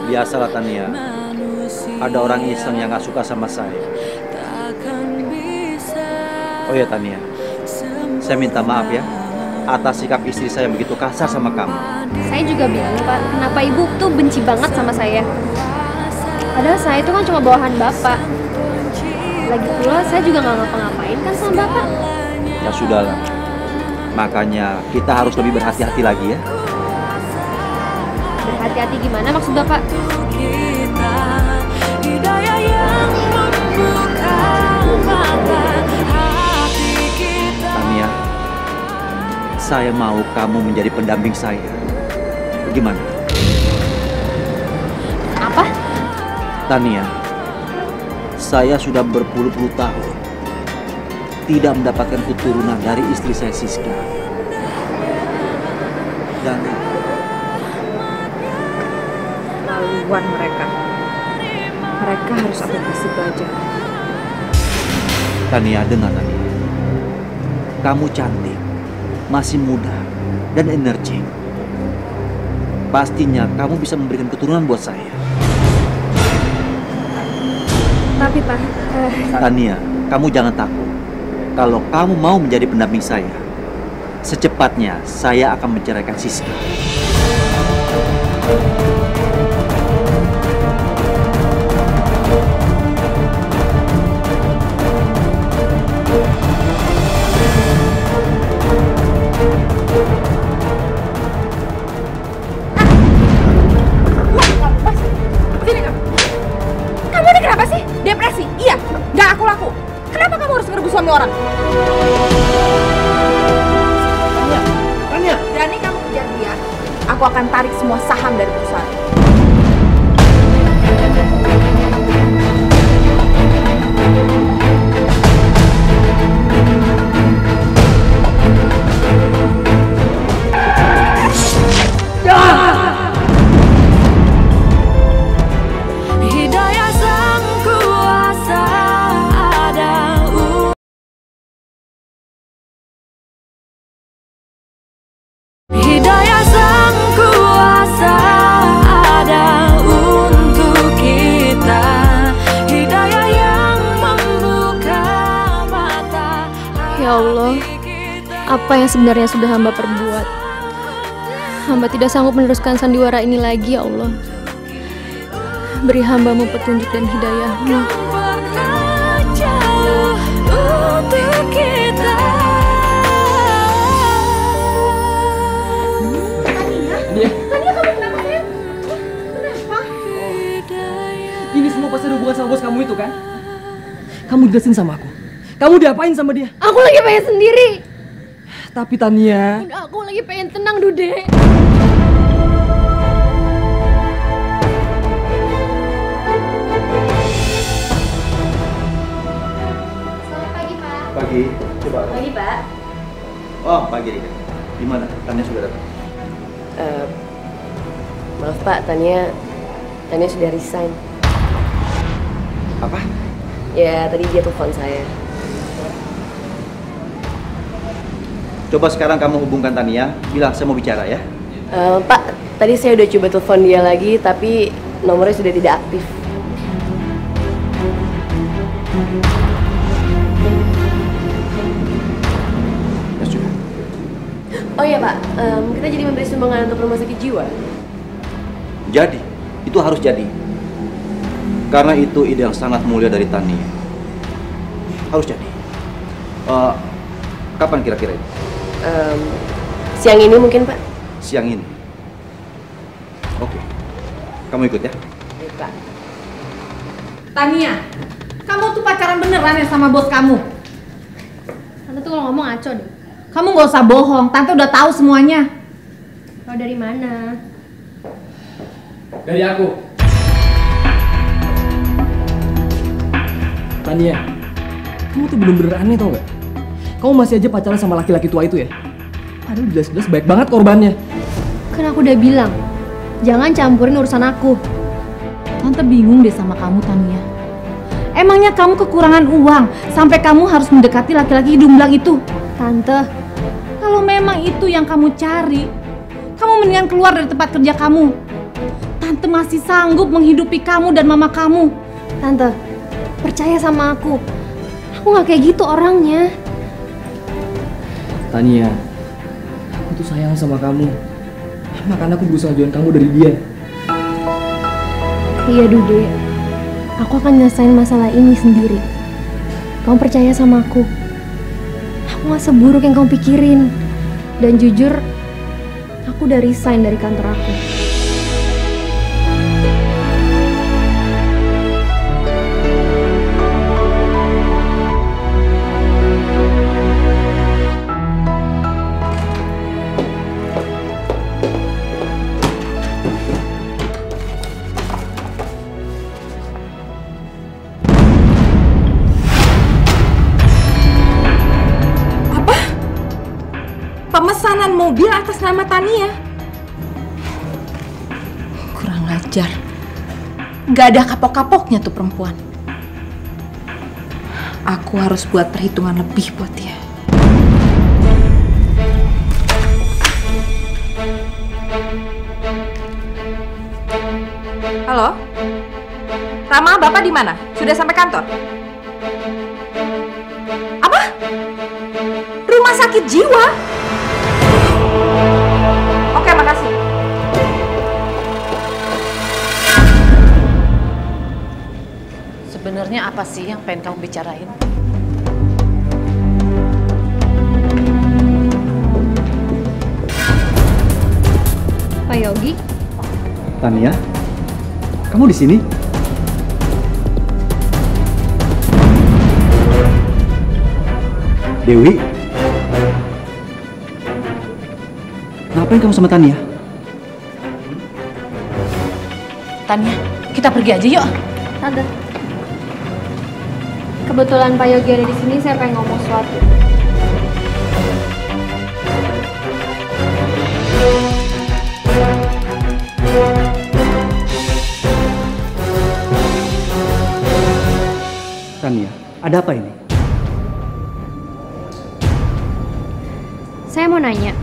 Biasalah Tania, ada orang iseng yang gak suka sama saya. Oh ya Tania, saya minta maaf ya atas sikap istri saya yang begitu kasar sama kamu. Saya juga bilang, Pak, kenapa ibu tuh benci banget sama saya? Padahal saya itu kan cuma bawahan bapak. Lagi pula saya juga nggak ngapa-ngapain kan sama bapak. Ya sudahlah, makanya kita harus lebih berhati-hati lagi ya. Berhati-hati gimana maksud bapak? Hidayah yang membuka mata hati kita. Tania, saya mau kamu menjadi pendamping saya. Bagaimana? Apa? Tania, saya sudah berpuluh-puluh tahun tidak mendapatkan keturunan dari istri saya Siska. Dan Laluan mereka. Mereka harus aku kasih pelajaran. Tania, dengar Tania. Kamu cantik, masih muda, dan energik. Pastinya kamu bisa memberikan keturunan buat saya. Tapi Pak, Tania, kamu jangan takut. Kalau kamu mau menjadi pendamping saya, secepatnya saya akan menceraikan Siska. Kamu ini kenapa sih? Depresi? Iya, nggak laku-laku. Kenapa kamu harus ngerebut suami orang? Tania! Berani kamu kejar dia, aku akan tarik semua saham dari perusahaan. Hidayah sang kuasa ada. Hidayah sang kuasa ada untuk kita. Hidayah yang membuka mata. ya Allah, apa yang sebenarnya sudah hamba perbuat? Hamba tidak sanggup meneruskan sandiwara ini lagi, ya Allah. Beri hambamu petunjuk dan hidayahmu. Pernah jauh untuk kita. Ini semua pasti ada hubungan sama bos kamu itu kan? Kamu jelasin sama aku. Kamu diapain sama dia? Aku lagi pengen sendiri. Tapi Tania, Udah, aku lagi pengen tenang, Dude. Selamat pagi, Pak. Pagi. Pagi. Coba. Pagi, Pak. Oh, pagi Rika. Gimana? Tania sudah datang? Maaf Pak, Tania sudah resign. Apa? Ya, tadi dia telepon saya. Coba sekarang kamu hubungkan Tania, bilang saya mau bicara ya. Pak, tadi saya udah coba telepon dia lagi, tapi nomornya sudah tidak aktif. Ya sudah. Oh iya Pak, kita jadi memberi sumbangan untuk rumah sakit jiwa. Jadi, itu harus jadi. Karena itu ide yang sangat mulia dari Tania. Harus jadi. Kapan kira-kira itu? Siang ini mungkin Pak. Siang ini. Oke. Kamu ikut ya? Baik Pak. Tania, kamu tuh pacaran beneran ya sama bos kamu? Tante tuh kalau ngomong ngaco deh. Kamu gak usah bohong, tante udah tahu semuanya. Tahu dari mana? Dari aku. Tania, kamu tuh bener-bener aneh tau gak? Kamu masih aja pacaran sama laki-laki tua itu ya? Padahal jelas-jelas baik banget korbannya. Kan aku udah bilang, jangan campurin urusan aku. Tante bingung deh sama kamu, Tania. Emangnya kamu kekurangan uang sampai kamu harus mendekati laki-laki hidung belang itu? Tante, Kalau memang itu yang kamu cari, kamu mendingan keluar dari tempat kerja kamu. Tante masih sanggup menghidupi kamu dan mama kamu. Tante, percaya sama aku. Aku gak kayak gitu orangnya. Tania, aku tuh sayang sama kamu. Makanya aku berusaha jauhin kamu dari dia. Iya Dude, aku akan nyelesain masalah ini sendiri. Kamu percaya sama aku. Aku gak seburuk yang kamu pikirin. Dan jujur, aku udah resign dari kantor aku. Pemesanan mobil atas nama Tania. Kurang ajar. Gak ada kapok-kapoknya tuh perempuan. Aku harus buat perhitungan lebih buat dia. Halo? Rama, Bapak di mana? Sudah sampai kantor? Apa? Rumah sakit jiwa? Oke, makasih. Sebenarnya apa sih yang pengen kamu bicarain? Pak Yogi, Tania, kamu di sini? Dewi? Ngapain kamu sama Tania? Tania, kita pergi aja yuk. Tante. Kebetulan Pak Yogi ada di sini, saya pengen ngomong sesuatu. Tania, ada apa ini? Saya mau nanya,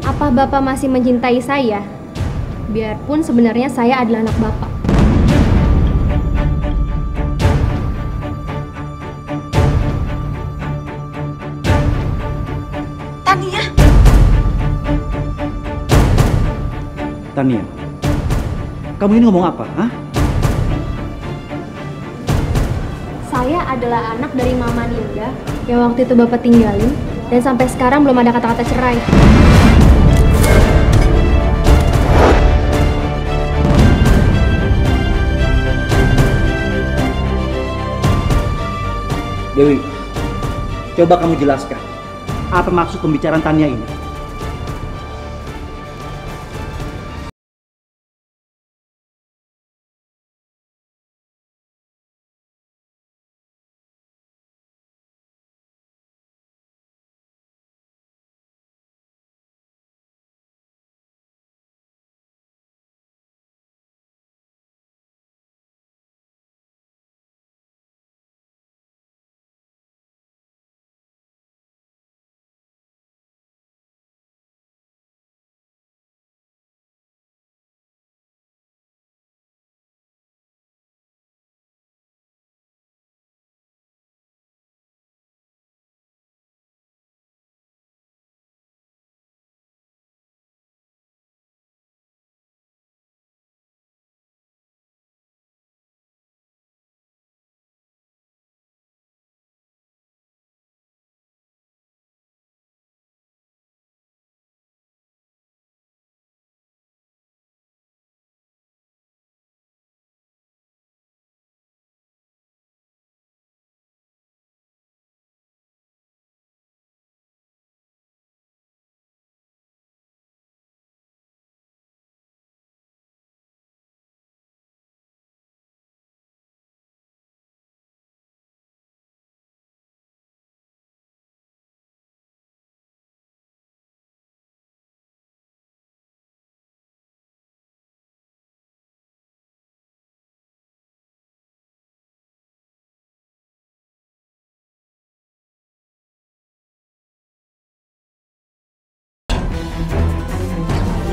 apa Bapak masih mencintai saya? Biarpun sebenarnya saya adalah anak Bapak. Tania. Tania, kamu ini ngomong apa? Hah? Saya adalah anak dari Mama Ninda yang waktu itu Bapak tinggalin dan sampai sekarang belum ada kata-kata cerai. Dewi, coba kamu jelaskan apa maksud pembicaraan Tania ini?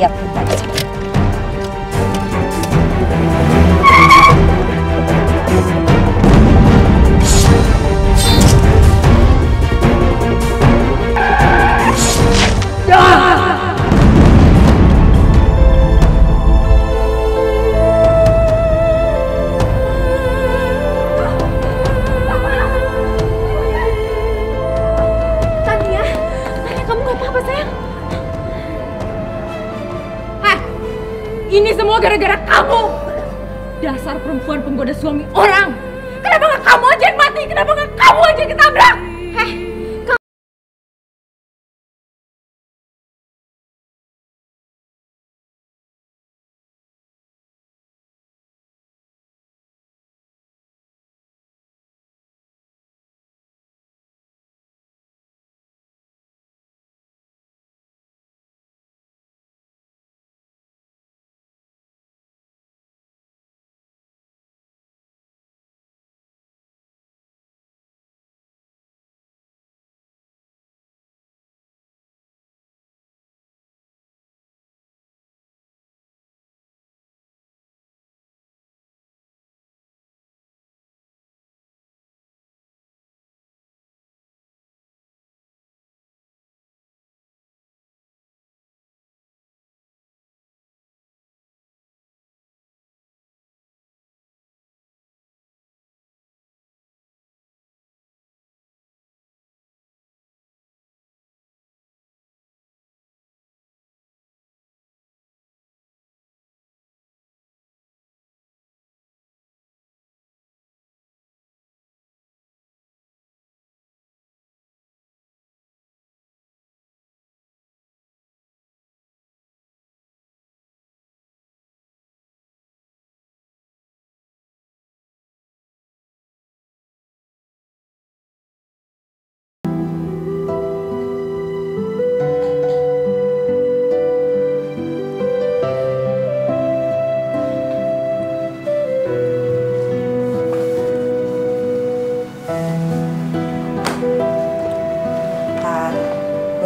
lihat aja. Ini semua gara-gara kamu. Dasar perempuan penggoda suami orang. Kenapa nggak kamu aja yang mati? Kenapa nggak kamu aja yang ketabrak?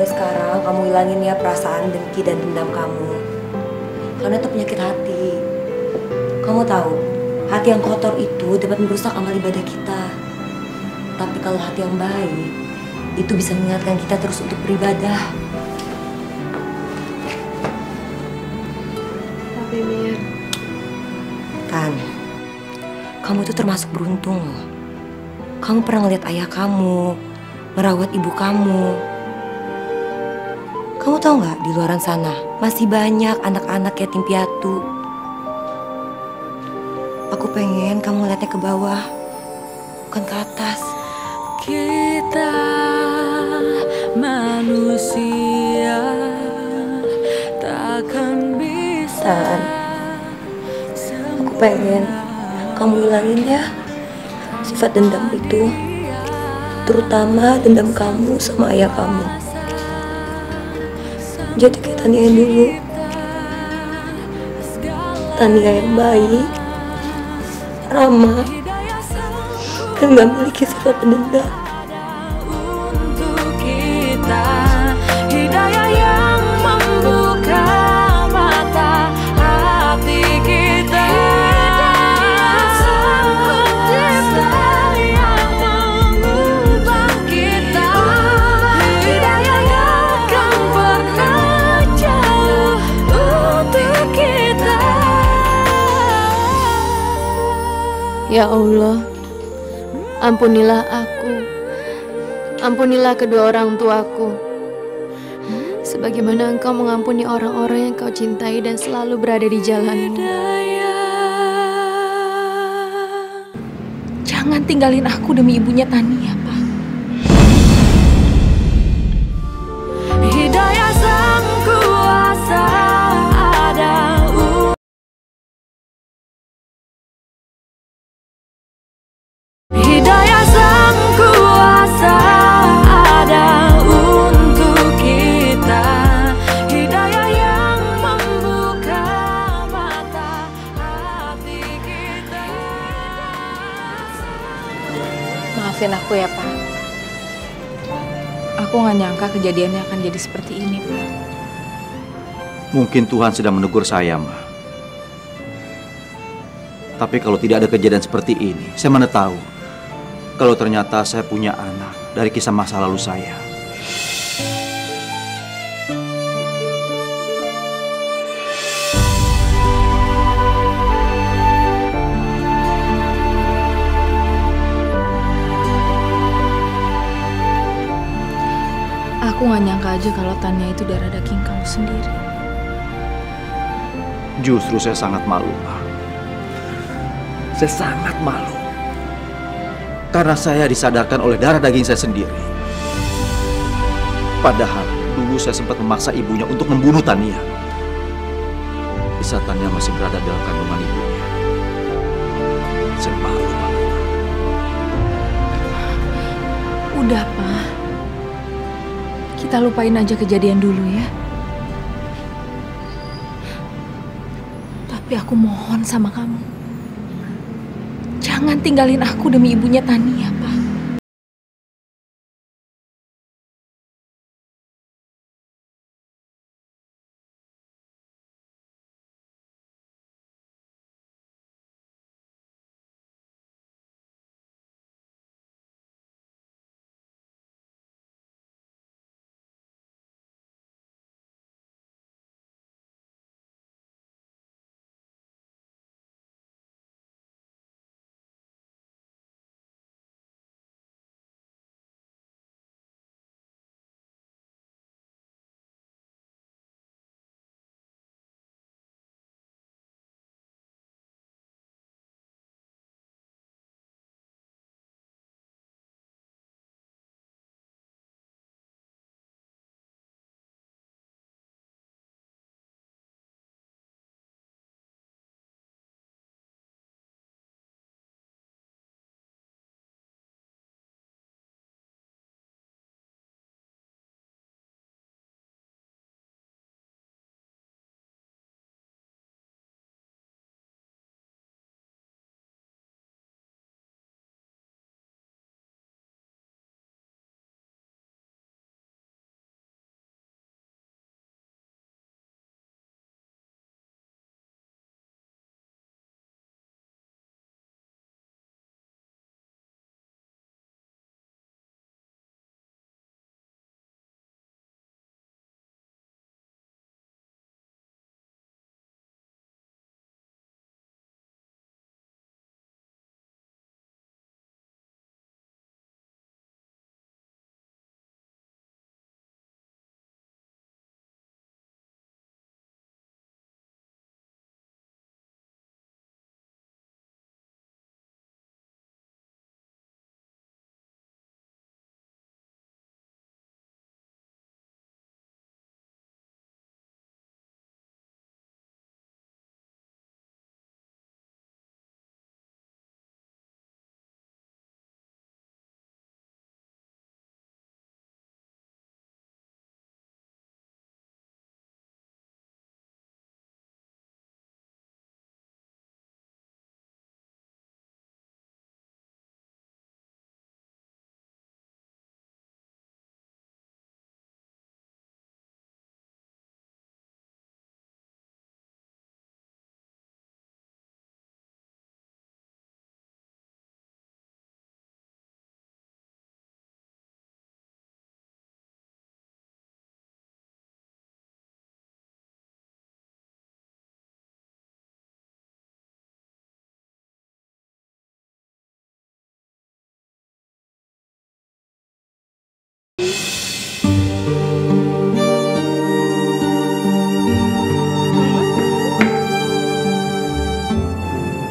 Sekarang kamu hilangin ya perasaan dengki dan dendam kamu. Karena itu penyakit hati. Kamu tahu, hati yang kotor itu dapat merusak amal ibadah kita. Tapi kalau hati yang baik, itu bisa mengingatkan kita terus untuk beribadah. Tapi Mir, Tan, kamu itu termasuk beruntung loh. Kamu pernah ngeliat ayah kamu, merawat ibu kamu. Kamu tahu nggak, di luaran sana masih banyak anak-anak yatim piatu. Aku pengen kamu lihatnya ke bawah, bukan ke atas. Kita manusia takkan bisa. Tan, aku pengen kamu hilangin ya sifat dendam itu, terutama dendam kamu sama ayah kamu. Jadi kayak Tania yang dulu, Tania yang baik, ramah, dan gak memiliki sifat pendendam. untuk kita, hidayah yang membuka mata hati kita, sang pencipta yang mengubah kita, hidayah yang akan pernah jauh untuk kita. ya Allah, ampunilah aku, ampunilah kedua orang tuaku, sebagaimana Engkau mengampuni orang-orang yang Kau cintai dan selalu berada di jalan-Mu. Jangan tinggalin aku demi ibunya Tania, Pak. Hidayah sang kuasa ada Hidayah sang kuasa ada untuk kita, hidayah yang membuka mata hati kita. Maafin aku ya, Pak. Aku nggak nyangka kejadiannya akan jadi seperti ini, Pak. Mungkin Tuhan sedang menegur saya, Ma. Tapi kalau tidak ada kejadian seperti ini, saya mana tahu kalau ternyata saya punya anak dari kisah masa lalu saya. Aku gak nyangka aja kalau Tania itu darah daging kamu sendiri. Justru saya sangat malu, Pak. Saya sangat malu. Karena saya disadarkan oleh darah daging saya sendiri. Padahal dulu saya sempat memaksa ibunya untuk membunuh Tania. Di saat Tania masih berada dalam kandungan ibunya. Saya malu banget, Pak. Udah, Pak. Kita lupain aja kejadian dulu ya. Tapi aku mohon sama kamu. Jangan tinggalin aku demi ibunya Tania, Pak.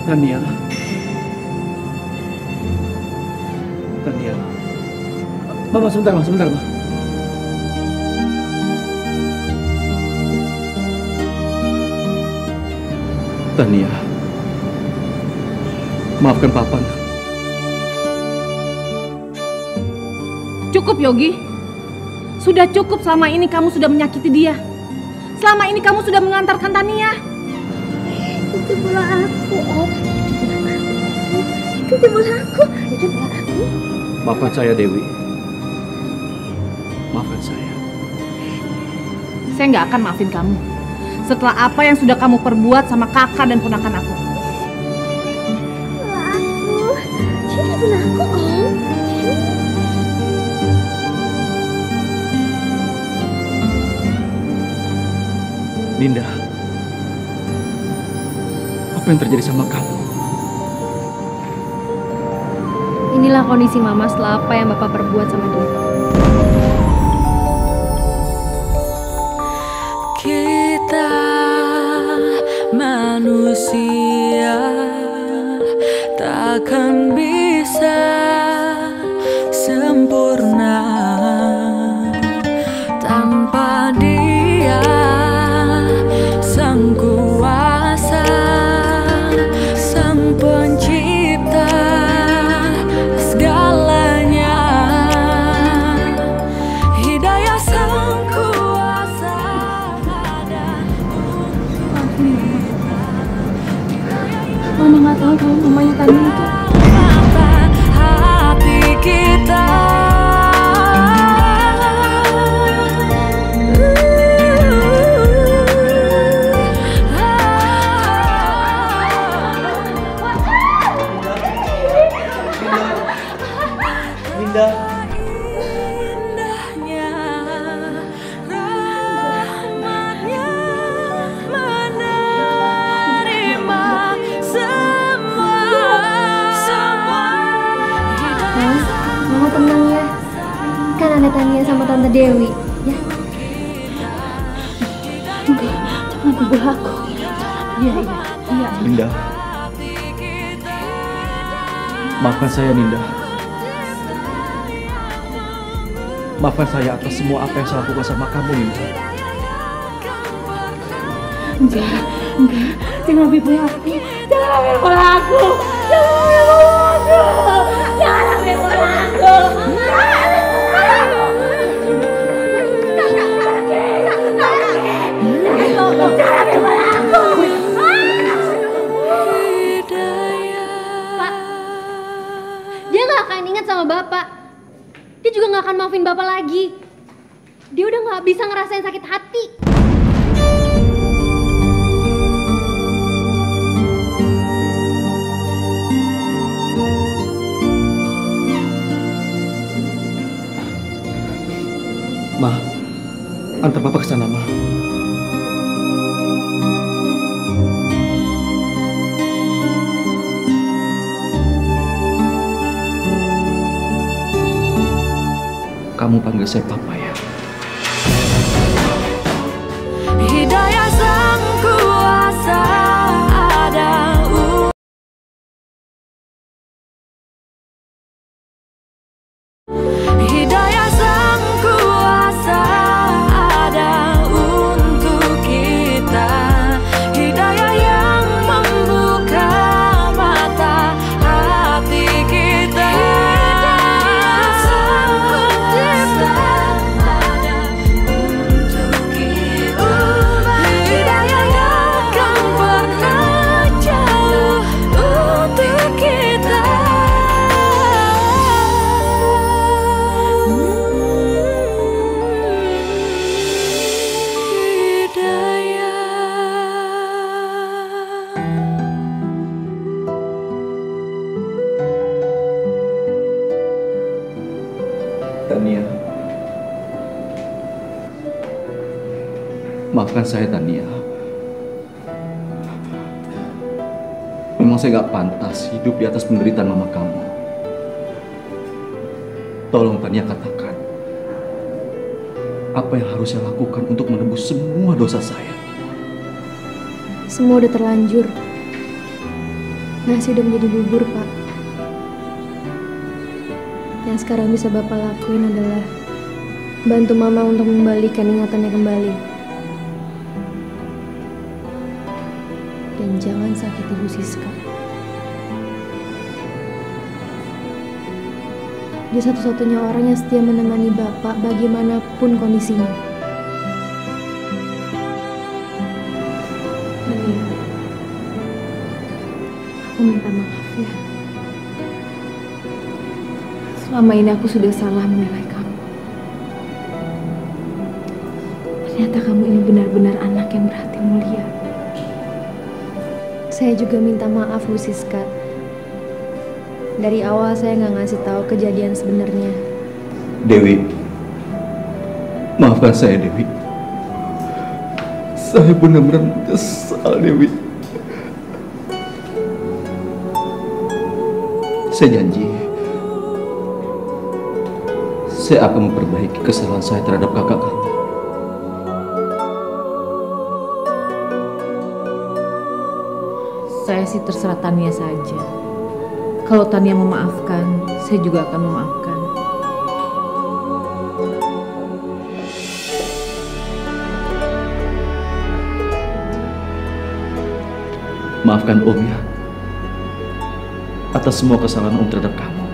Tania. Tania. Mama, sebentar, Ma. Sebentar, Ma. Tania. Maafkan Papa, Nak. Cukup, Yogi. Sudah cukup selama ini kamu sudah menyakiti dia. Selama ini kamu sudah mengantarkan Tania. Itu bola aku, Om. Itu bola aku. Itu bola aku. Maafkan saya, Dewi. Maafkan saya. Saya nggak akan maafin kamu. setelah apa yang sudah kamu perbuat sama kakak dan ponakan aku. Jadi pun aku Om. Ninda, apa yang terjadi sama kamu? Inilah kondisi Mama setelah apa yang Bapak perbuat sama dia. Kita manusia takkan bisa sempurna tanpa Dia, Sang Kuasa, Sang Pencipta segalanya. Hidayah Sang Kuasa ada. Mama nggak tahu kalau mamanya tadi itu. Mata hati kita. Ninda. Indahnya rahmatnya menerima semua. Mama tenang ya. Kan ada Tania sama Tante Dewi, ya. Jangan pukul aku. Iya. Ninda, maafkan saya Ninda. Maafkan saya atas semua apa yang saya lakukan sama kamu, Ninda. Enggak. Jangan ambil bola aku. Jangan ambil bola aku. Jangan ambil bola aku. Pak, dia nggak akan ingat sama Bapak. Dia juga nggak akan maafin Bapak lagi. Dia udah nggak bisa ngerasain sakit hati. Ma, antar Papa ke sana, Ma. Kamu panggil saya Papa ya. Hidayah Sang Kuasa ada. Hidayah Sang Kuasa ada untuk kita. Hidayah yang membuka mata hati kita. Hidayah Sang Pencipta ada untuk kita. Hidayah yang akan pernah jauh untuk kita. Tania. Maafkan saya, Tania. Memang saya gak pantas hidup di atas penderitaan mama kamu. Tolong Tania katakan, apa yang harus saya lakukan untuk menebus semua dosa saya? Semua udah terlanjur. Nasi udah menjadi bubur, Pak. Yang sekarang bisa Bapak lakuin adalah bantu Mama untuk membalikan ingatannya kembali. Dan jangan sakiti Bu Siska. Dia satu-satunya orang yang setia menemani Bapak bagaimanapun kondisinya. Aku minta maaf ya. Selama ini aku sudah salah menilai kamu. Ternyata kamu ini benar-benar anak yang berhati mulia. Saya juga minta maaf Bu Siska. Dari awal saya nggak ngasih tahu kejadian sebenarnya. Dewi, maafkan saya Dewi. Saya benar-benar menyesal Dewi. Saya janji, saya akan memperbaiki kesalahan saya terhadap kakak kamu. Saya sih terserah Tania saja. Kalau Tania memaafkan, saya juga akan memaafkan. Maafkan Om ya, atas semua kesalahan Om terhadap kamu.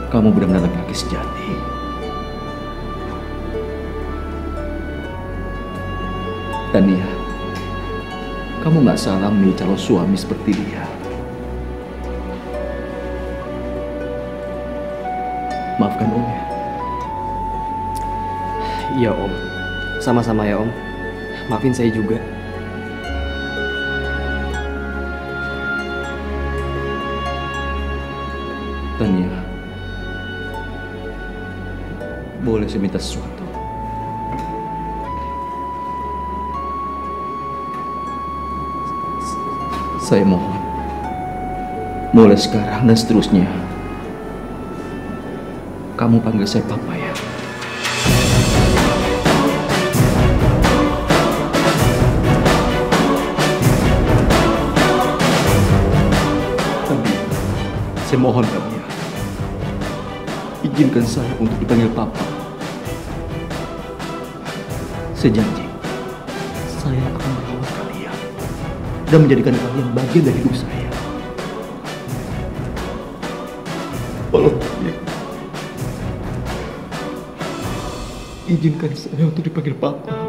Kamu benar-benar laki-laki sejati. Tania, kamu gak salah memilih calon suami seperti dia. Maafkan Om ya. Iya Om, sama-sama ya Om. Maafin saya juga. Tania, boleh saya minta sesuatu? Saya mohon, mulai sekarang dan seterusnya, kamu panggil saya Papa ya. Tania, saya mohon Tania, izinkan saya untuk dipanggil Papa. Saya janji, saya akan merawat kalian dan menjadikan kalian bagian dari hidup saya. Tolong Tania, izinkan saya untuk dipanggil Papa.